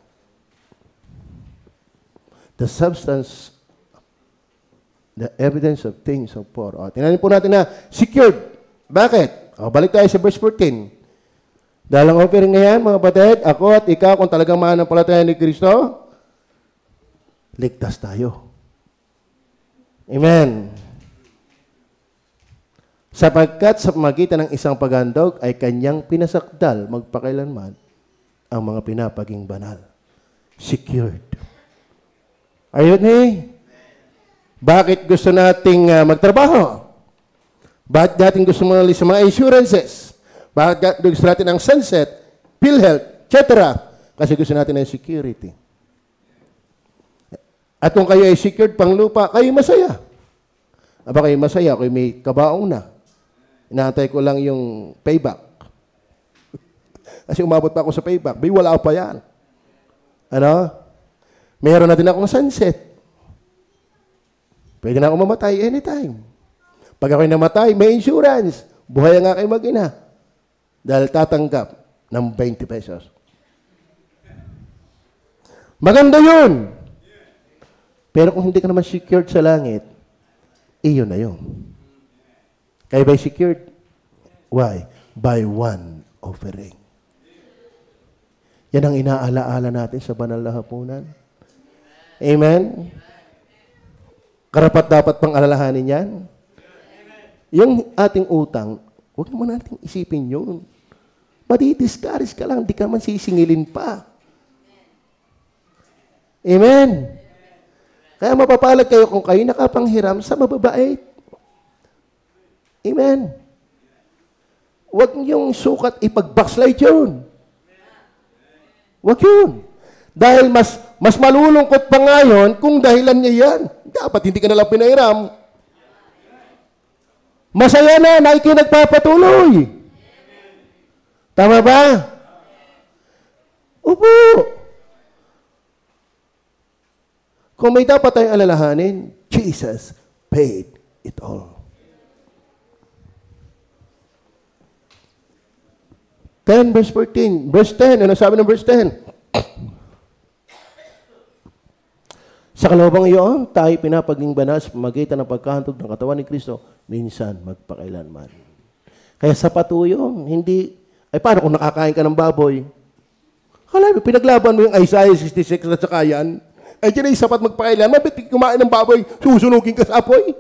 S1: The substance, the evidence of things hoped for. O, tinanin po natin na secured. Bakit? O, balik tayo sa verse 14. Dahil ang offering na yan, mga batid, ako at ikaw, kung talagang mananampalataya ni Kristo, ligtas tayo. Amen. Sapagkat sa pamagitan ng isang paghandog ay kanyang pinasakdal magpakailanman ang mga pinapaging banal. Secured. Ayun eh. Bakit gusto nating magtrabaho? Bakit natin gusto malis sa mga insurances? Bakit gusto natin ang sunset, PhilHealth, etc. Kasi gusto natin ang security. At kung kayo ay secured pang lupa, kayo masaya. Aba kayo masaya, kayo may kabaong na. Inaantay ko lang yung payback. Kasi umabot pa ako sa payback. Wala pa yan. Ano? Meron na din akong sunset. Pwede na ako mamatay anytime. Pag ako'y namatay, may insurance. Buhay ang aking mag-ina. Dahil tatanggap ng 20 pesos. Maganda yun. Pero kung hindi ka naman secured sa langit, iyon na yun. Kaya by secured? Why? By one offering. Yan ang inaalaala natin sa banal na hapunan. Amen? Karapat dapat pang alalahanin yan. Yung ating utang, huwag naman natin isipin yun. Madidiscourage ka lang, di ka man sisingilin pa. Amen? Kaya mapapalag kayo kung kayo nakapanghiram sa mababait. Amen? Huwag yung sukat ipag-backslide yun. Huwag yun. Dahil mas malulungkot pa ngayon kung dahilan niya yan. Dapat hindi ka nalang pinahiram. Masaya na ikinagpapatuloy. Tama ba? Opo. Kung may dapat tayong alalahanin, Jesus paid it all. 10 verse 14. Verse 10. Ano sabi ng verse 10? Sa kalawang iyon, tayo pinapaging banal sa pamagitan ng pagkahandog ng katawan ni Kristo, minsan magpakailanman. Kaya sa patuyong, hindi, ay paano kung nakakain ka ng baboy? Kala mo, pinaglaban mo yung Isaiah 66 at saka yan. Ay, dyan ay sapat magpakailan. Mabit kumain ng baboy, susunugin ka sa apoy.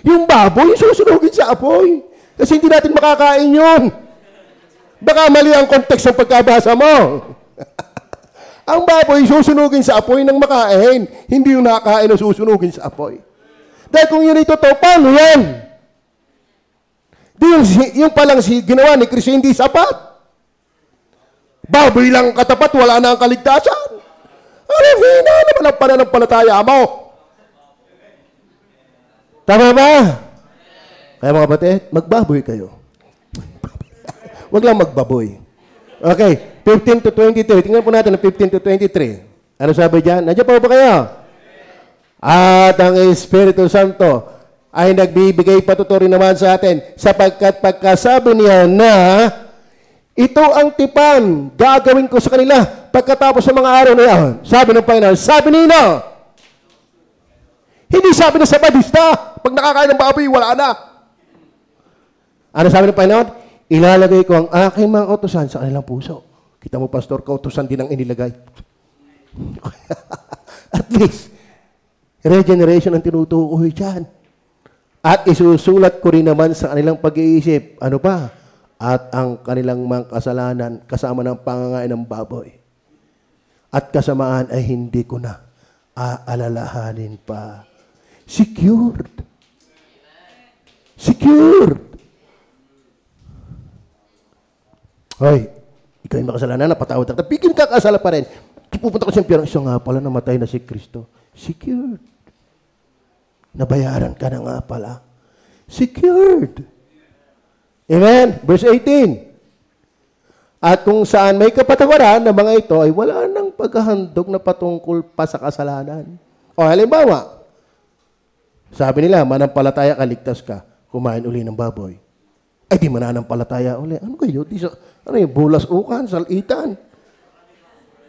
S1: Yung baboy, susunugin sa apoy. Kasi hindi natin makakain yun. Baka mali ang context ng pagkabasa mo. Ang baboy, susunugin sa apoy ng makain. Hindi yung nakakain na susunugin sa apoy. Dahil kung yun ay totoo, paano yan? Yung palang ginawa ni Kristo hindi sapat. Baboy lang katapat, wala na ang kaligtasan. Alam, hina naman ang pananampalataya mo. Tama ba? Kaya mga kapatid, magbaboy kayo. Huwag lang magbaboy. Okay, 15 to 23. Tingnan po natin ang 15 to 23. Ano sabi dyan? Nandiyan pa ba kayo? At ang Espiritu Santo ay nagbibigay patuturing naman sa atin sapagkat pagkasabi niya na ito ang tipan gagawin ko sa kanila pagkatapos ng mga araw na yan. Sabi ng Panginoon, sabi nino. Hindi sabi na Sabadista, pag nakakain ng baboy, wala na. Ano sabi ng Panginoon? Ilalagay ko ang aking mga utusan sa kanilang puso. Kita mo, Pastor, kautusan din ang inilagay. At least, regeneration ang tinutukoy dyan. At isusulat ko rin naman sa kanilang pag-iisip. Ano pa? At ang kanilang mga kasalanan kasama ng pangangain ng baboy. At kasamaan ay hindi ko na aalalahanin pa. Secured. Secured. Hoy, ikaw yung makasalanan, napatawad ka. Pigil ka, kasala pa rin. Pupunta ka sa impyerno, isa nga pala, namatay na si Kristo. Secured. Nabayaran ka na nga pala. Secured. Amen? Verse 18. At kung saan may kapatawaran na mga ito, ay wala nang paghahandog na patungkol pa sa kasalanan. O, halimbawa, sabi nila, manampalataya ka, ligtas ka, kumain uli ng baboy. Ay, di mananampalataya uli. Ano kayo? Ano yung bulas ukan, salitan?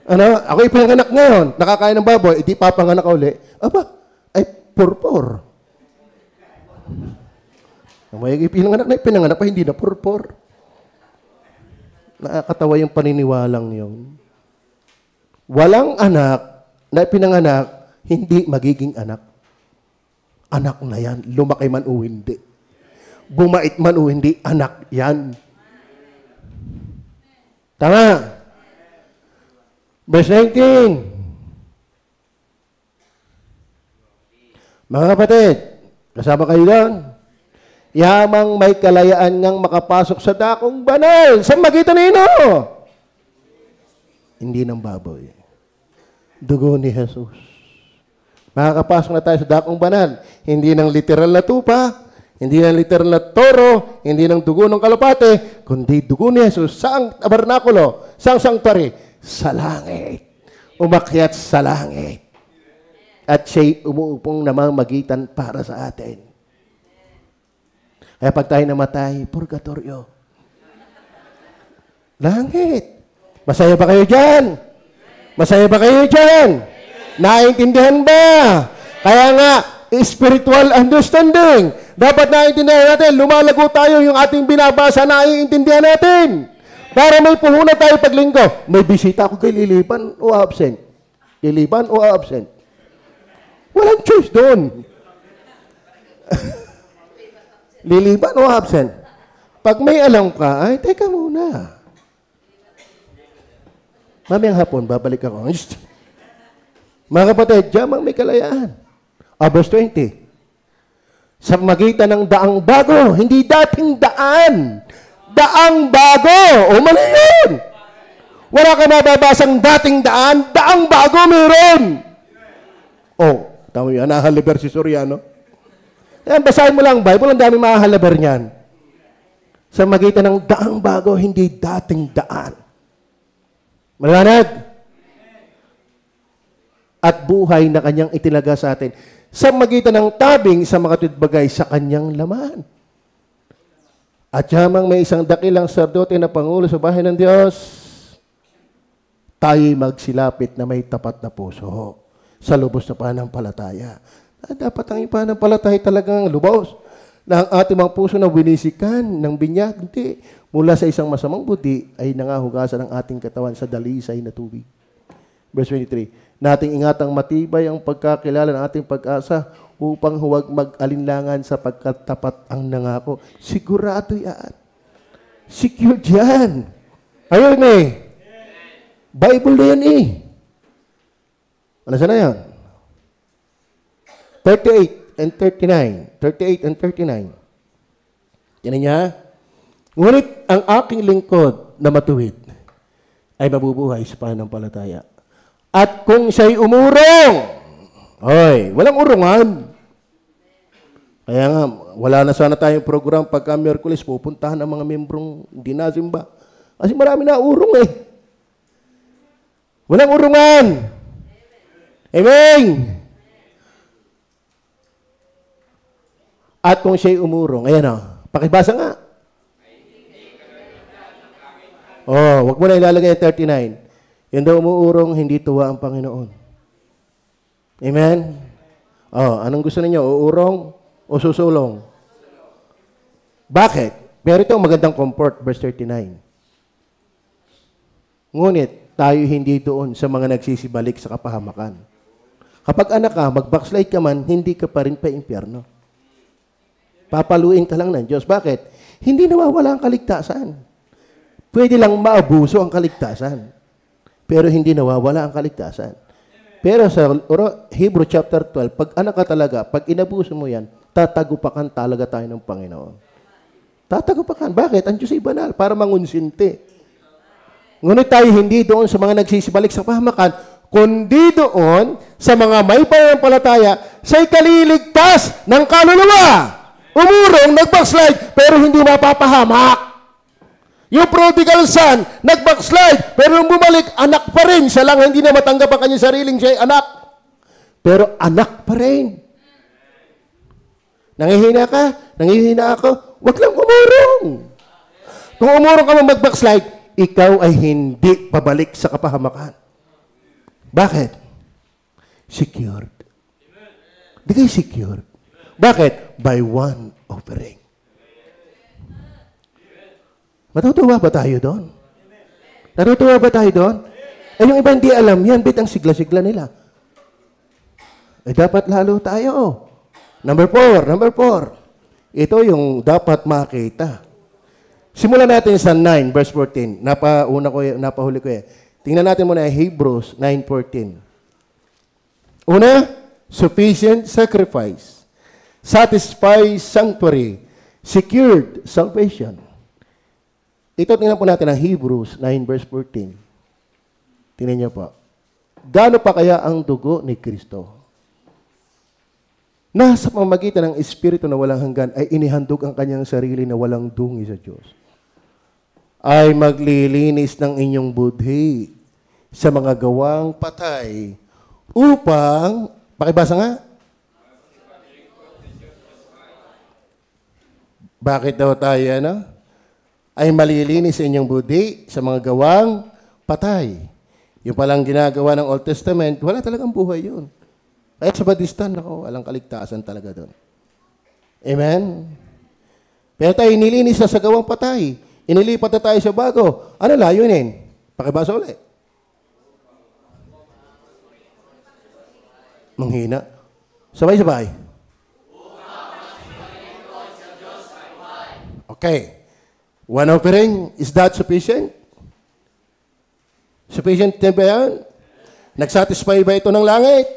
S1: Ano? Ako yung pinanganak ngayon, nakakain ng baboy, di papanganak uli. Aba, ay purpur. May pinanganak pa, hindi na purpur. Nakakatawa yung paniniwalang yun. Walang anak na pinanganak, hindi magiging anak. Anak na yan. Lumaki man o hindi. Bumait man o hindi, anak yan. Tama. Verse 19. Mga kapatid, kasama kayo doon. Yamang may kalayaan ngang makapasok sa dakong banal. Sa magitan nino? Hindi ng baboy. Dugo ni Jesus. Makakapasok na tayo sa dakong banal. Hindi ng literal na tupa, hindi ng literal na toro, hindi ng dugo ng kalapate, kundi dugo ni Jesus. Saang tabernakulo? Saang sanctuary? Sa langit. Umakyat sa langit. At siya'y umuupong namamagitan para sa atin. Kaya pag tayo namatay, purgatorio. Langit. Masaya ba kayo dyan? Masaya ba kayo dyan? Naintindihan ba? Kaya nga, spiritual understanding. Dapat naintindihan natin, lumalago tayo yung ating binabasa, naiintindihan natin. Para may puhunan tayo paglinggo. May bisita ako kay lilipan o absent? Lilipan o absent? Walang choice doon. Lilipan o absent? Pag may alam ka, ay, teka muna. Mamayang hapon, babalik ako. Mga kapatid, diyamang may kalayaan. Verse 20. Sa magitan ng daang bago, hindi dating daan. Daang bago. O mali yun. Wala ka mababasang dating daan. Daang bago meron. Tama yun. Nahaliber si Soriano. Yan, basahin mo lang ang Bible, ang dami mahalaber niyan. Sa magitan ng daang bago, hindi dating daan. Maliwanag? At buhay na kanyang itinaga sa atin. Sa magitan ng tabing sa mga tudbagay sa kanyang laman. At yamang may isang dakilang sardote na pangulo sa bahay ng Diyos, tayo'y magsilapit na may tapat na puso sa lubos na pananampalataya. Dapat ang pananampalataya talagang lubos na ang ating mga puso na winisikan ng binyag. Hindi. mula sa isang masamang budi ay nangahugasan ang ating katawan sa dalisay na tubig. Verse 23, nating ingatang matibay ang pagkakilala ng ating pag-asa upang huwag mag-alinlangan sapagkat tapat ang nangako. Sigurado yan. Secure yan. Ayun eh. Bible na yan eh. Ano sana yan? 38 and 39. 38 and 39. Yan niya. Ngunit ang aking lingkod na matuwid ay mabubuhay sa pananampalataya. At kung siya'y umurong, walang urungan. Kaya nga, wala na sana tayong program pagka Miyerkules, pupuntahan ang mga membrong hindi nasimba. Kasi marami na urong eh. Walang urungan. Amen. At kung siya'y umurong, ayan o, pakibasa nga. Wag mo na ilalagay yung 39. Yung daw umuurong, hindi tuwa ang Panginoon. Amen? Anong gusto ninyo? Uurong o susulong? Bakit? Pero ito magandang comfort, verse 39. Ngunit, tayo hindi doon sa mga nagsisibalik sa kapahamakan. Kapag anak ka, mag-backslide ka man, hindi ka pa rin pa impyerno. Papaluin ka lang ng Diyos. Bakit? Hindi nawawala ang kaligtasan. Pwede lang maabuso ang kaligtasan. Pero hindi nawawala ang kaligtasan. Pero sa Hebrew chapter 12, pag anak ka talaga, pag inabuso mo yan, tatagupakan talaga tayo ng Panginoon. Tatagupakan. Bakit? Ang Diyos ay banal para mangunsinti. Ngunit tayo hindi doon sa mga nagsisibalik sa pahamakan, kundi doon sa mga may pananampalataya siya'y kaliligtas ng kaluluwa. Umurong, nag-backslide, pero hindi mapapahamak. Yung prodigal son, nag-backslide, pero nung bumalik, anak pa rin. Siya lang hindi na matanggap ang kanyang sariling siya'y anak. Pero anak pa rin. Nangihina ka? Nangihina ako? Huwag lang umurong. Kung umurong ka mag-backslide, ikaw ay hindi pabalik sa kapahamakan. Bakit? Secured. Di kayo secured. Bakit? By one offering. Matutuwa ba tayo doon? Natutuwa ba tayo doon? Eh, yung iba hindi alam yan, bit ang sigla-sigla nila. Eh, dapat lalo tayo. Number 4. Ito yung dapat makita. Simulan natin sa 9, verse 14. Napahuli ko eh. Tingnan natin muna Hebrews 9:14. Una, sufficient sacrifice. Satisfies sanctuary. Secured salvation. Ito, tingnan po natin ang Hebrews 9 verse 14. Tingnan niyo po. Gaano pa kaya ang dugo ni Kristo? Nasa pamamagitan ng Espiritu na walang hanggan ay inihandog ang kanyang sarili na walang dungi sa Diyos. Ay maglilinis ng inyong budhi sa mga gawang patay upang, pakibasa nga, bakit daw tayo, ay malilinis sa inyong budhi sa mga gawang patay. Yung palang ginagawa ng Old Testament, wala talagang buhay yun. Kahit sa Badistan, walang kaligtasan talaga doon. Amen? Pero tayo nilinis sa gawang patay. Inilipat na tayo sa bago. Ano layunin? Pakibasa ulit. Manghina. Sabay-sabay. Okay. One offering, is that sufficient? Sufficient na ba yan? Nagsatisfy ba ito ng langit?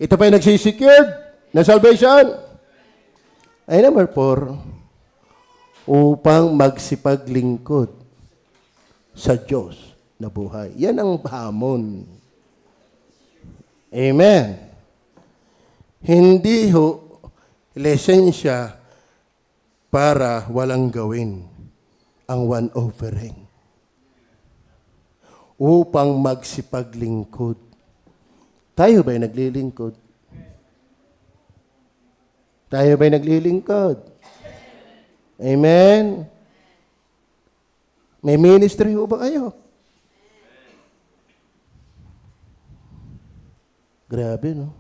S1: Ito pa yung nagsisecured na salvation? Ay, number 4, upang magsipaglingkod sa Diyos na buhay. Yan ang hamon. Amen. Hindi lisensya para walang gawin ang one offering. Upang magsipaglingkod. Tayo ba'y naglilingkod? Tayo ba'y naglilingkod? Amen? May ministry ho ba kayo? Grabe, no?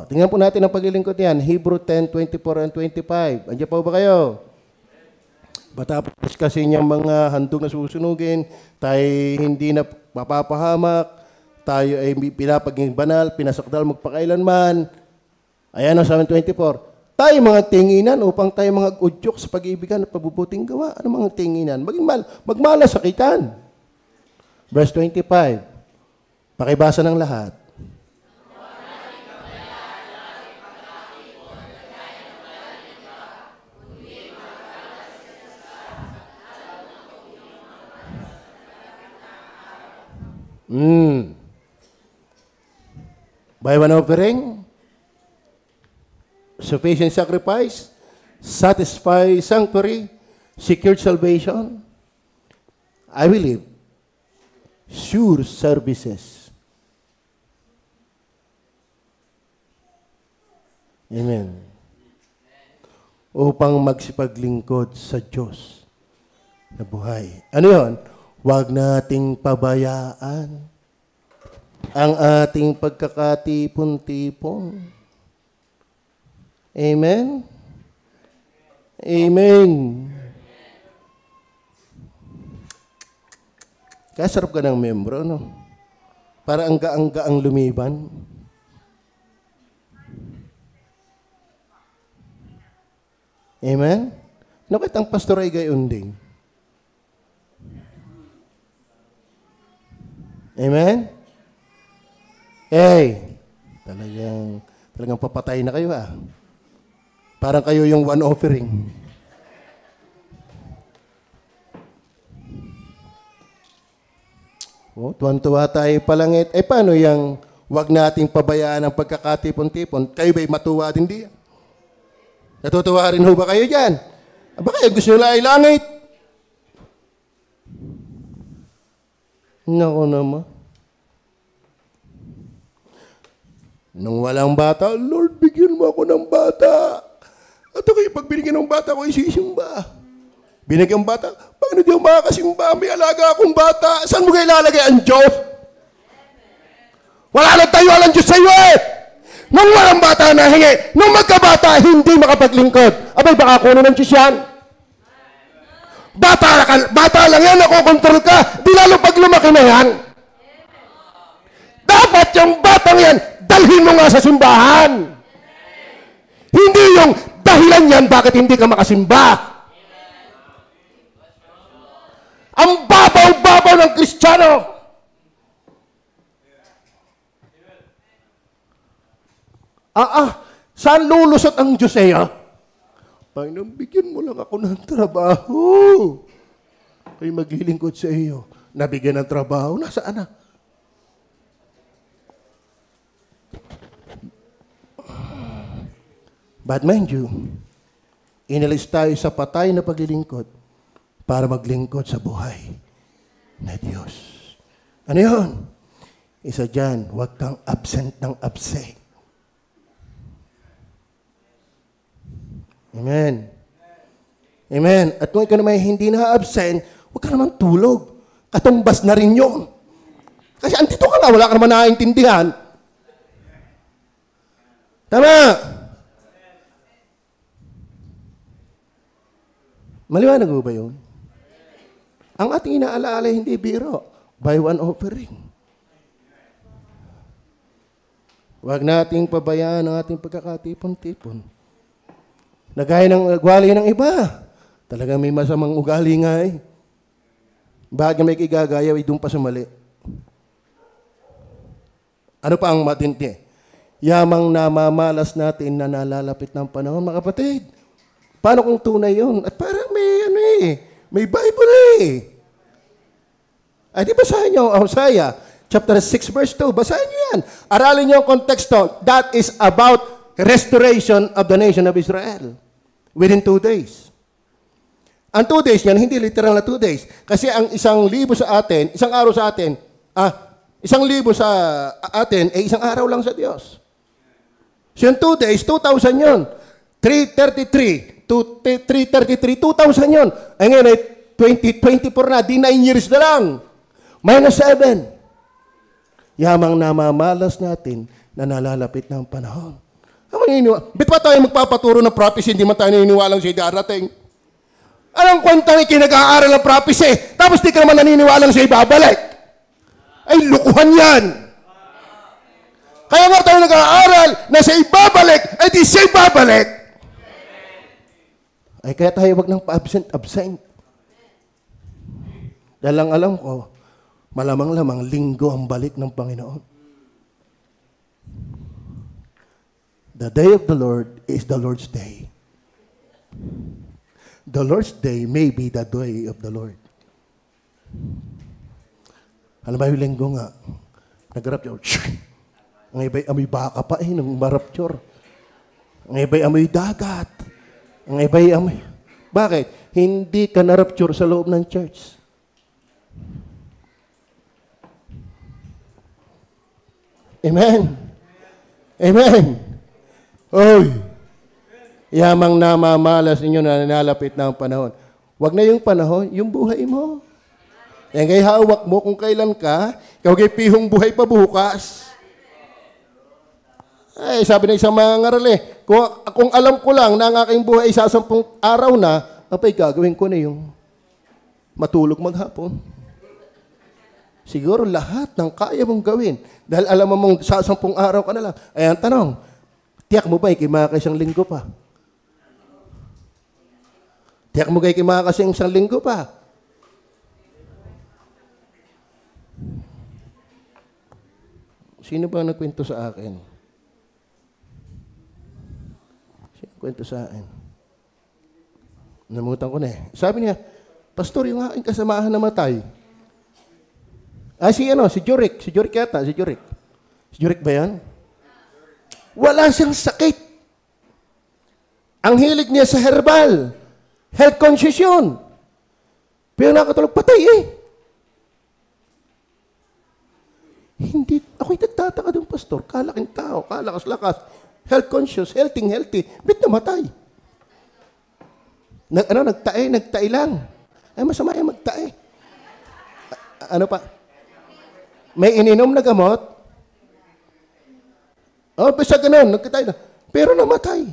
S1: Tingnan po natin ang paglilingkod niyan. Hebrew 10:24 and 25. Andiyan po ba kayo? Matapos kasi niyang mga handog na susunugin, tayo hindi na mapapahamak, tayo ay pinapaging banal, pinasakdal magpakailanman. Ayan ang 7:24. Tayo mga tinginan upang tayo mga udyok sa pag-ibigan at pabubuting gawa. Ano mga tinginan? Magmalasakitan. Verse 25. Pakibasa ng lahat. By one offering, sufficient sacrifice, satisfy sanctuary, secured salvation, I believe, sure services. Amen. Upang magsipaglingkod sa Diyos na buhay. Ano yun? Huwag nating pabayaan ang ating pagkakatipon-tipon. Amen? Amen. Kaya sarap ka ng membro, no? Para ang gaang-gaang lumiban. Amen? Nakit ang pastor ay gayon din. Amen? Hey, talagang papatay na kayo Parang kayo yung one offering. Tuwan-tuwa tayo palangit. Paano yung wag nating pabayaan ang pagkakatipon-tipon? Kayo ba'y matuwa din diyan? Natutuwa rin ho ba kayo dyan? Aba kayo gusto nyo ay langit? Naku naman. Nung walang bata, Lord, bigyan mo ako ng bata. At ako pag binigyan ng bata ko, isisimba. Binigyan ng bata, pag hindi ako makakasimba, may alaga akong bata. Saan mo kayo ilalagay ang Diyos? Wala nang tayo ang Diyos sa iyo Nung walang bata na hingi, nung magkabata, hindi makapaglingkod. Abay, baka kuno ng Diyos yan. Bata lang yan, nakokontrol ka. Di lalo pag lumaki na yan. Dapat yung batang yan, dalhin mo nga sa simbahan. Hindi yung dahilan yan bakit hindi ka makasimba. Ang babaw-babaw ng Kristiyano. Saan lulusot ang Diyos Panginoon, bigyan mo lang ako ng trabaho. Kayo maglilingkod sa iyo. Nabigyan ng trabaho, nasaan na? But mind you, inalis tayo sa patay na paglilingkod para maglingkod sa buhay na Diyos. Ano yun? Isa dyan, huwag kang absent ng absent. Amen. Amen. At kung ikaw naman hindi na-absent, huwag ka naman tulog. Katumbas na rin yun. Kasi andito ka nga, wala ka naman naiintindihan. Tama. Maliwanag mo ba yun? Ang ating inaalaala hindi biro. By one offering. Huwag nating pabayaan ang ating pagkakatipon-tipon. Nagaya ng ugali ng iba. Talagang may masamang ugali nga Bakit may kigagaya, doon pa sa mali. Ano pa ang matindi? Yamang namamalas natin na nalalapit ng panahon, mga kapatid. Paano kung tunay yun? At parang may may Bible Ay, di basahin nyo, Hosea, chapter 6, verse 2. Basahin nyo yan. Aralin nyo ang konteksto. That is about restoration of the nation of Israel within 2 days. Ang 2 days yan, hindi literal na 2 days. Kasi ang 1,000 sa atin, isang araw sa atin, 1,000 sa atin, isang araw lang sa Diyos. So yung 2 days, 2,000 yun. 333, 2,000 yun. Ay ngayon ay 2024 na, di 9 years na lang. Minus 7. Yamang namamalas natin na nalalapit ng panahon. Bit pa tayo magpapaturo ng prophecy, hindi man tayo naniniwalang siya darating. Anong kwentang ikinag-aaral ng prophecy, tapos di ka naman naniniwalang siya ibabalik? Ay, lukuhan yan. Kaya nga tayo nag-aaral na siya ibabalik, ay di siya ibabalik. Ay, kaya tayo wag nang pa-absent. Dahil lang alam ko, malamang-lamang linggo ang balik ng Panginoon. The day of the Lord is the Lord's day. The Lord's day may be the day of the Lord. Alam ba yung linggo nga, nag-rapture, ang iba'y amoy baka pa nung marapture. Ang iba'y amoy dagat. Ang iba'y amoy... Bakit? Hindi ka na-rapture sa loob ng church. Amen. Amen. Oy! Yamang namamalas ninyo na nalapit na ang panahon. Huwag na yung panahon, yung buhay mo. Yan kay hawak mo kung kailan ka, ikaw kay pihong buhay pa bukas. Ay, sabi ng isang mga ngaral kung alam ko lang na ang aking buhay ay 10 araw na, apay gagawin ko na yung matulog maghapon. Siguro lahat ng kaya mong gawin. Dahil alam mo mong 10 araw ka na lang. Ay, ang tanong, tiyak mo ba ikimaka isang linggo pa? Tiyak mo kayo kimakasing isang linggo pa. Sino ba nagkwento sa akin? Sino nagkwento sa akin? Namutan ko na eh. Sabi niya, Pastor, yung aking kasamahan namatay. Si Jurek. Si Jurek yata, si Jurek. Si Jurek ba yan? Wala siyang sakit. Ang hilig niya sa herbal. Health conscious yun. Pero nakatulog, patay eh. Hindi, ako'y nagtataka doon, Pastor. Kalaking tao, kalakas-lakas. Health conscious, healthy. Ba't namatay? Nagtae lang. Ay, masama yung magtae. Ano pa? May ininom na gamot? Basta ganun, nagkatay na. Pero namatay.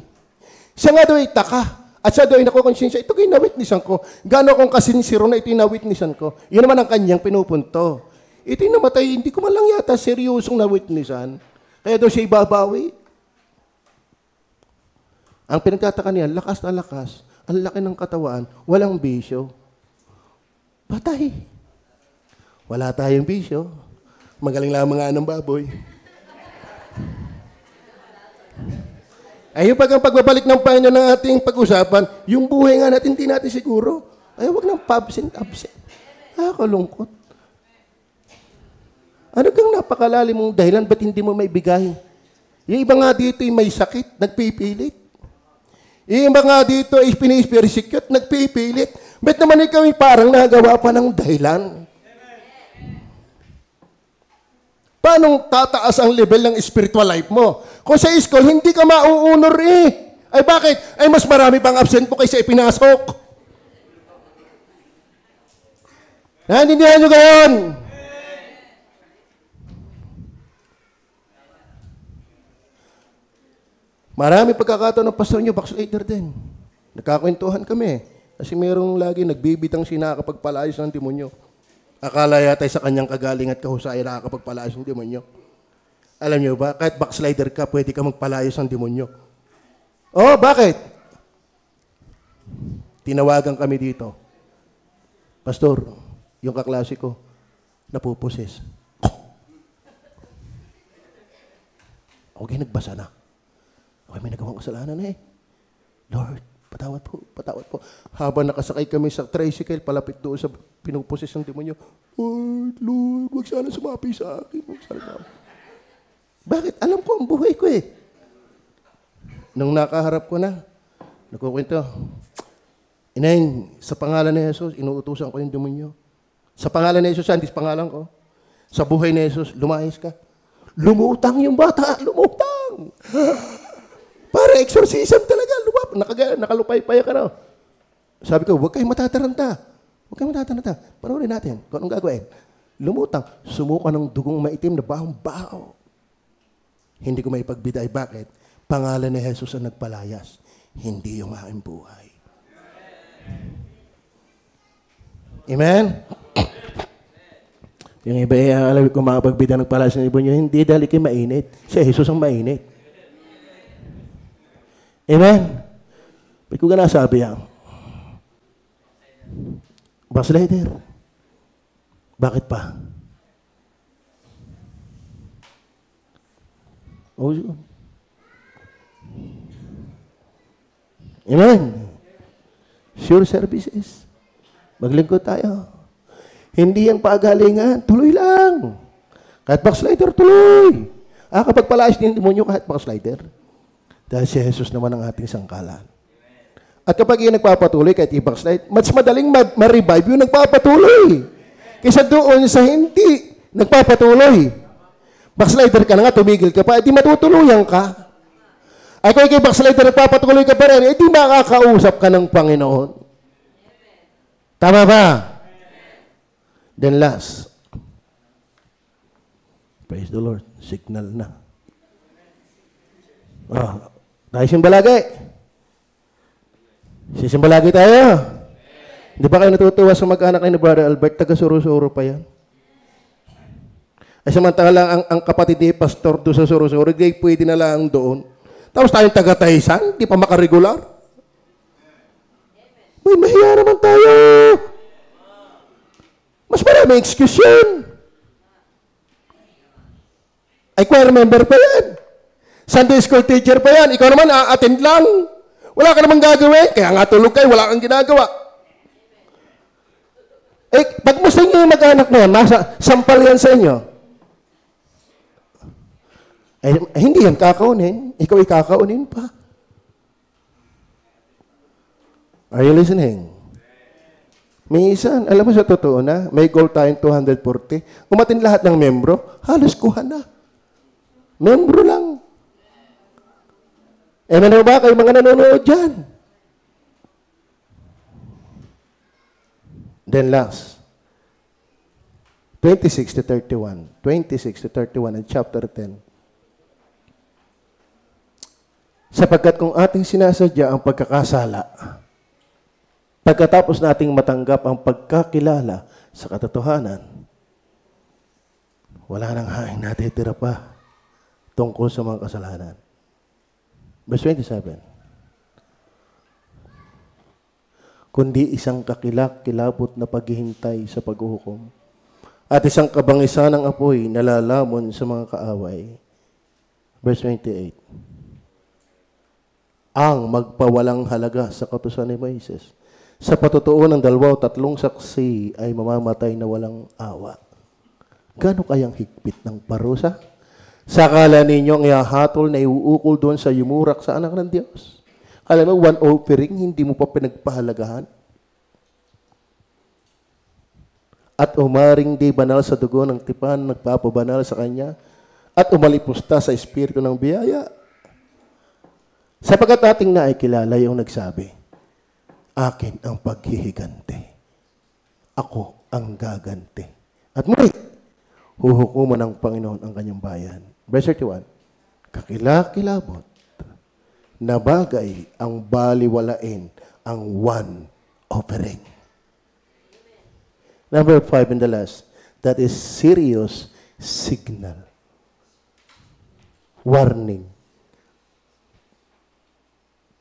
S1: Siya nga daw ay taka. At siya daw ay nakukonsensya, ito kayo na-witnessan ko. Gano'n akong kasinsiro na ito yung na-witnessan ko. Yun naman ang kanyang pinupunto. Ito yung namatay, hindi ko man lang yata seryosong na-witnessan. Kaya daw siya ibabawi. Ang pinagtataka niya, lakas na lakas, ang laki ng katawan, walang bisyo. Patay. Wala tayong bisyo. Magaling lang mga anong baboy. Ay, yung pagbabalik ng Panginoon ng ating pag-usapan, yung buhay nga natin, hindi natin siguro. Ay, wag nang absent. Nakakalungkot. Ano kang napakalalim mong dahilan, ba't hindi mo maibigay? Yung iba nga dito ay may sakit, nagpipilit. Yung iba nga dito ay pinispirsecute, nagpipilit. Ba't naman ikaw ay parang nagawa pa ng dahilan? Paano tataas ang level ng spiritual life mo? Kung sa school, hindi ka mauunor eh. Ay bakit? Ay mas marami pang absent mo kaysa ipinasok. Naintindihan nyo gayon? Marami pagkakataon ng pastor nyo, backslider din. Nagkakwentuhan kami. Kasi mayroong lagi nagbibitang sinakapagpalayos ng demonyo. Akala yata sa kanyang kagaling at kahusay nakakapagpalayos ng demonyo. Alam niyo ba, kahit backslider ka, pwede ka magpalayos ng demonyo. Oh, bakit? Tinawagan kami dito. Pastor, yung kaklase ko, napuposes. Okay, nagbasa na. Okay, may nagawang kasalanan eh. Lord, patawad po. Habang nakasakay kami sa tricycle, palapit doon sa pinuposes ng demonyo. Lord, wag sana sumapi sa akin. Bakit? Alam ko ang buhay ko eh. Nung nakaharap ko na, nagkukwento, Ineng, sa pangalan ni Jesus, inuutusan ko yung demonyo. Sa pangalan ni Jesus, hindi sa pangalan ko. Sa buhay ni Jesus, lumayas ka. Lumutang yung bata, lumutang. Para exorcism talaga, nakalupay-paya ka na. Sabi ko, huwag kayong matataranta. Panoorin natin kung anong gagawin. Lumutang, sumuka ng dugong maitim na bahong-baho. Hindi ko maipagbiday. Bakit? Pangalan ni Jesus ang nagpalayas. Hindi yung aking buhay. Amen? Yung iba ay alam ko makapagbida ng palas ng ibon nyo, hindi dahil ikay mainit. Si Jesus ang mainit. Amen? Ba't ko ka nasabi yan? Backslider. Bakit pa? Oh, amen? Sure services. Maglingkod tayo. Hindi yung pagalingan. Tuloy lang. Kahit backslider, tuloy. Kapag palayas din demonyo kahit backslider. Dahil si Jesus naman ang ating sangkalan. At kapag yung nagpapatuloy, kahit i-backslide, mas madaling ma-revive yung nagpapatuloy. Kaysa doon sa hindi nagpapatuloy. Backslider ka na nga, tumigil ka pa, di matutuluyan ka. Ay kung ikay backslider, nagpapatuloy ka pa rin, di makakausap ka ng Panginoon. Tama ba? Then last. Praise the Lord. Signal na. Tayo simbalagay. Sisimbalagay tayo. Hindi ba kayo natutuwa sa mag-anak kayo ni Brother Albert? Taga-Suro-Suro pa yan. Ay samantala ang kapatid ni Pastor doon sa Suro-Suro, pwede na lang doon. Tapos tayong taga-Taysan, di pa makaregular. May mahiya naman tayo. Mas maraming excuse yan. Ay, choir member pa yan. Sunday school teacher pa yan. Ikaw naman, attend lang. Wala ka namang gagawin. Kaya nga tulog kayo, wala kang ginagawa. Pag gusto nyo yung mag-anak na yan, sampal yan sa inyo. Hindi yan kakaunin. Ikaw ay kakaunin pa. Are you listening? Minsan, alam mo sa totoo na, may goal tayong 240. Umatin lahat ng membro, halos kuha na. Membro lang. Ano ba kayo mga nanonood dyan? Then last, 26 to 31. 26 to 31 and chapter 10. Sapagkat kung ating sinasadya ang pagkakasala, pagkatapos nating matanggap ang pagkakilala sa katotohanan, wala nang haing natitira pa tungkol sa mga kasalanan. Verse 27. Kundi isang kakilak-kilabot na paghihintay sa paghuhukom at isang kabangisan ng apoy na lalamon sa mga kaaway. Verse 28. Ang magpawalang halaga sa kautusan ni Moises sa patutuo ng 2 o 3 saksi ay mamamatay na walang awa. Gano'n kayang higpit ng parusa? Sakala ninyo ang ihahatol na iuukol doon sa yumurak sa anak ng Diyos. Kala mo, one offering, hindi mo pa pinagpahalagahan? At umaring di banal sa dugo ng tipan, nagpapabanal sa kanya, at umalipusta sa espiritu ng biyaya. Sapagkat ating naikilala yung nagsabi, akin ang paghihigante. Ako ang gaganti. At muli, huhukuman ng Panginoon ang kanyang bayan. Verse 31, kakilakilabot na bagay ang baliwalain ang one offering. Number 5 and the last, that is serious signal. Warning.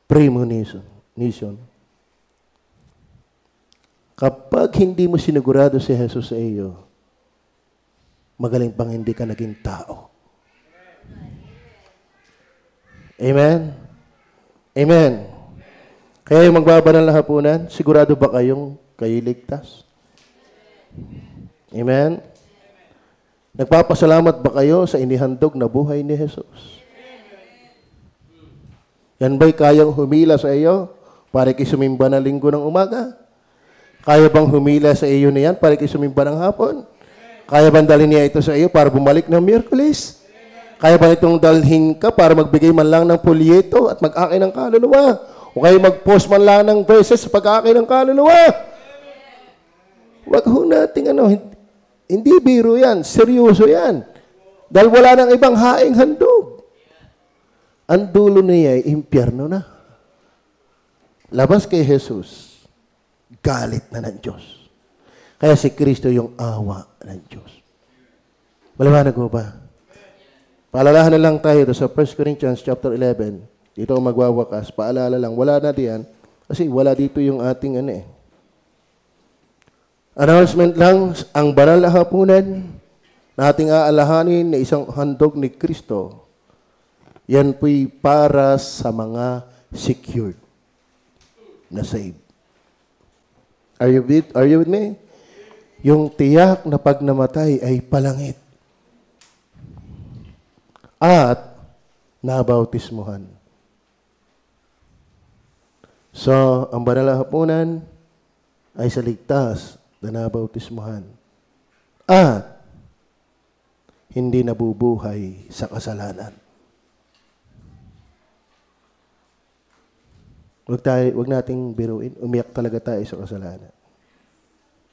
S1: Premonition. Kapag hindi mo sinigurado si Jesus sa iyo, magaling pang hindi ka naging tao. Amen? Amen. Kaya yung magbabanal na hapunan, sigurado ba kayong kayo ligtas? Amen? Nagpapasalamat ba kayo sa inihandog na buhay ni Jesus? Yan ba'y kayang humila sa iyo para kayo sumimba ng linggo ng umaga? Kaya bang humila sa iyo na yan para kayo sumimba ng hapon? Kaya bang dalhin niya ito sa iyo para bumalik ng Miyerkules? Kaya ba itong dalhin ka para magbigay man lang ng polyeto at mag-akin ng kaluluwa? O kaya mag-post man lang ng verses sa pag-akin ng kaluluwa? Wag ho natin hindi biro yan, seryoso yan. Dahil wala nang ibang haing handog. Ang dulo niya ay impyerno na. Labas kay Jesus, galit na ng Diyos. Kaya si Kristo yung awa ng Diyos. Maliwanag ko ba? Paalalahan na lang tayo sa 1 Corinthians chapter 11. Dito ako magwawakas. Paalala lang. Wala na diyan. Kasi wala dito yung ating Announcement lang, ang banal na hapunan na ating aalahanin na isang handog ni Kristo, yan po'y para sa mga secured na saved. Are you with me? Yung tiyak na pag namatay ay palangit. At nabautismuhan. So, ang banal na hapunan ay sa ligtas na nabautismuhan. At hindi nabubuhay sa kasalanan. Wag nating biruin. Umiyak talaga tayo sa kasalanan.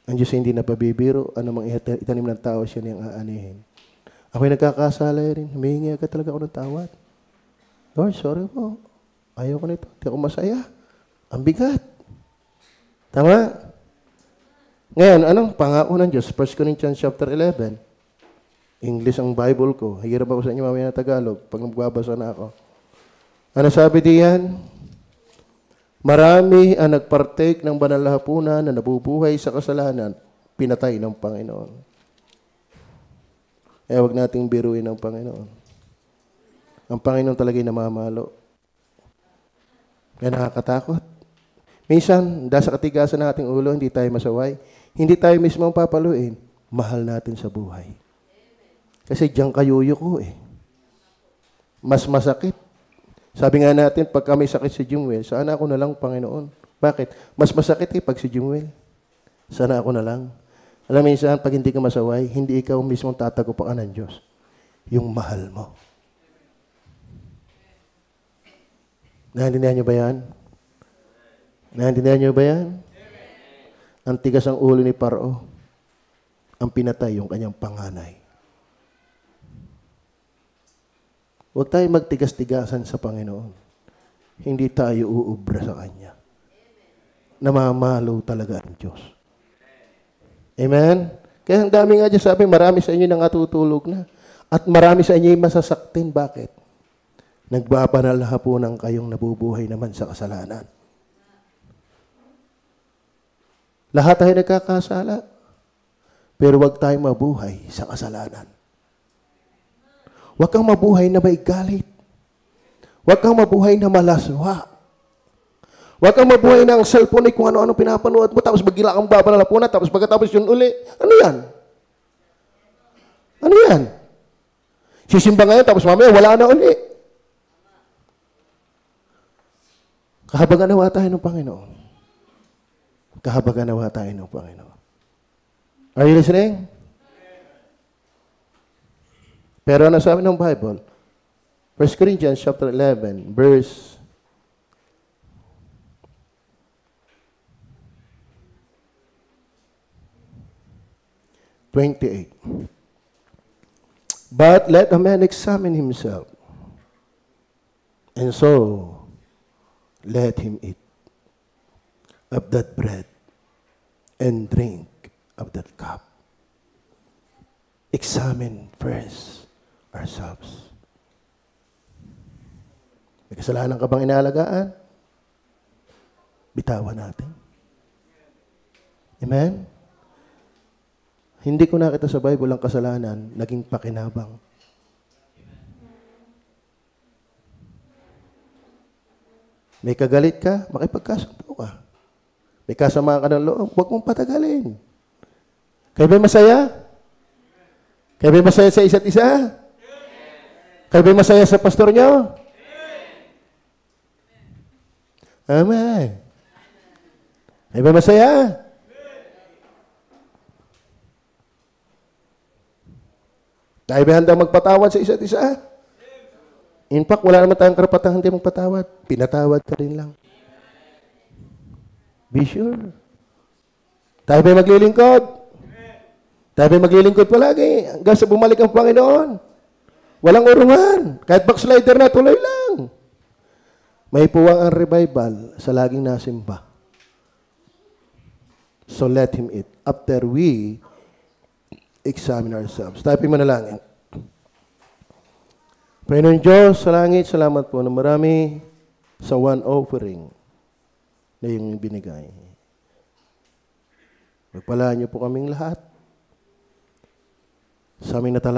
S1: Ang Diyos hindi napabibiro. Anumang itanim ng tao, siya niyang aanihin. Ako'y nagkakasala rin. Humihingi agad talaga ako ng tawad. Lord, sorry po. Ayaw ko nito. Hindi ako masaya. Ang bigat. Tama? Ngayon, anong pangako ng Diyos? 1 Corinthians chapter 11. English ang Bible ko. Hirap ako sa inyo mamaya na Tagalog pag magbabasa na ako. Ano sabi diyan? Marami ang nagpartake ng banal na hapunan na nabubuhay sa kasalanan, pinatay ng Panginoon. Eh, wag nating biruin ang Panginoon. Ang Panginoon talaga'y namamalo. Kaya nakakatakot. Minsan, dahil sa katigasan ng ating ulo, hindi tayo masaway. Hindi tayo mismo ang papaluin. Mahal natin sa buhay. Kasi diyan kayuyuko Mas masakit. Sabi nga natin, pag kami sakit si Jimwell, sana ako na lang, Panginoon. Bakit? Mas masakit pag si Jimwell. Sana ako na lang. Alam mo minsan, pag hindi ka masaway, hindi ikaw mismo tatagupakan ng Diyos. Yung mahal mo. Naintindihan niyo ba yan? Naintindihan niyo ba yan? Ang tigas ang ulo ni Paro. Ang pinatay yung kanyang panganay. Huwag tayo magtigas-tigasan sa Panginoon. Hindi tayo uubra sa Kanya. Namamalo talaga ang Diyos. Amen? Kaya ang dami nga dyan sabi, marami sa inyo nang natutulog na. At marami sa inyo yung masasaktin. Bakit? Nagbabanal na hapunan kayong nabubuhay naman sa kasalanan. Lahat tayo nagkakasala. Pero huwag tayong mabuhay sa kasalanan. Huwag kang mabuhay na may galit. Huwag kang mabuhay na malaswa. Huwag kang mabuhay na ang cellphone ay kung ano-ano pinapanood mo, tapos magila kang babanalapunan, tapos pagkatapos yun uli. Ano yan? Ano yan? Sisimba ngayon, tapos mamaya wala na uli. Kahabag-anawa tayo ng Panginoon. Kahabag-anawa tayo ng Panginoon. Are you listening? Pero ano sabi ng Bible? 1 Corinthians chapter 11, verse 28. But let a man examine himself, and so let him eat of that bread and drink of that cup. Examine first ourselves. May kasalanan ka bang inaalagaan? Bitawan natin. Amen? Hindi ko nakita sa Bible ang kasalanan naging pakinabang. May kagalit ka, makipagkasampo ka. May kasama ka ng loob, huwag mong patagalin. Kayo ba masaya? Kayo ba masaya sa isa't isa? Kayo ba masaya sa pastor nyo? Amen. Kayo ba masaya? Tayo ba handa magpatawad sa isa't isa? In fact, wala naman tayong karapatang hindi magpatawad. Pinatawad ka rin lang. Be sure. Tayo ba maglilingkod? Tayo ba maglilingkod palagi? Hanggang sa bumalik ang Panginoon. Walang urungan. Kahit backslider na, tuloy lang. May puwang ang revival sa laging nasimba. So let him eat. After we examine ourselves. Tayo manalangin. Panginoon Diyos, sa langit, salamat po na marami sa one offering na iyong binigay. Magpalaan niyo po kaming lahat sa aming natalakay.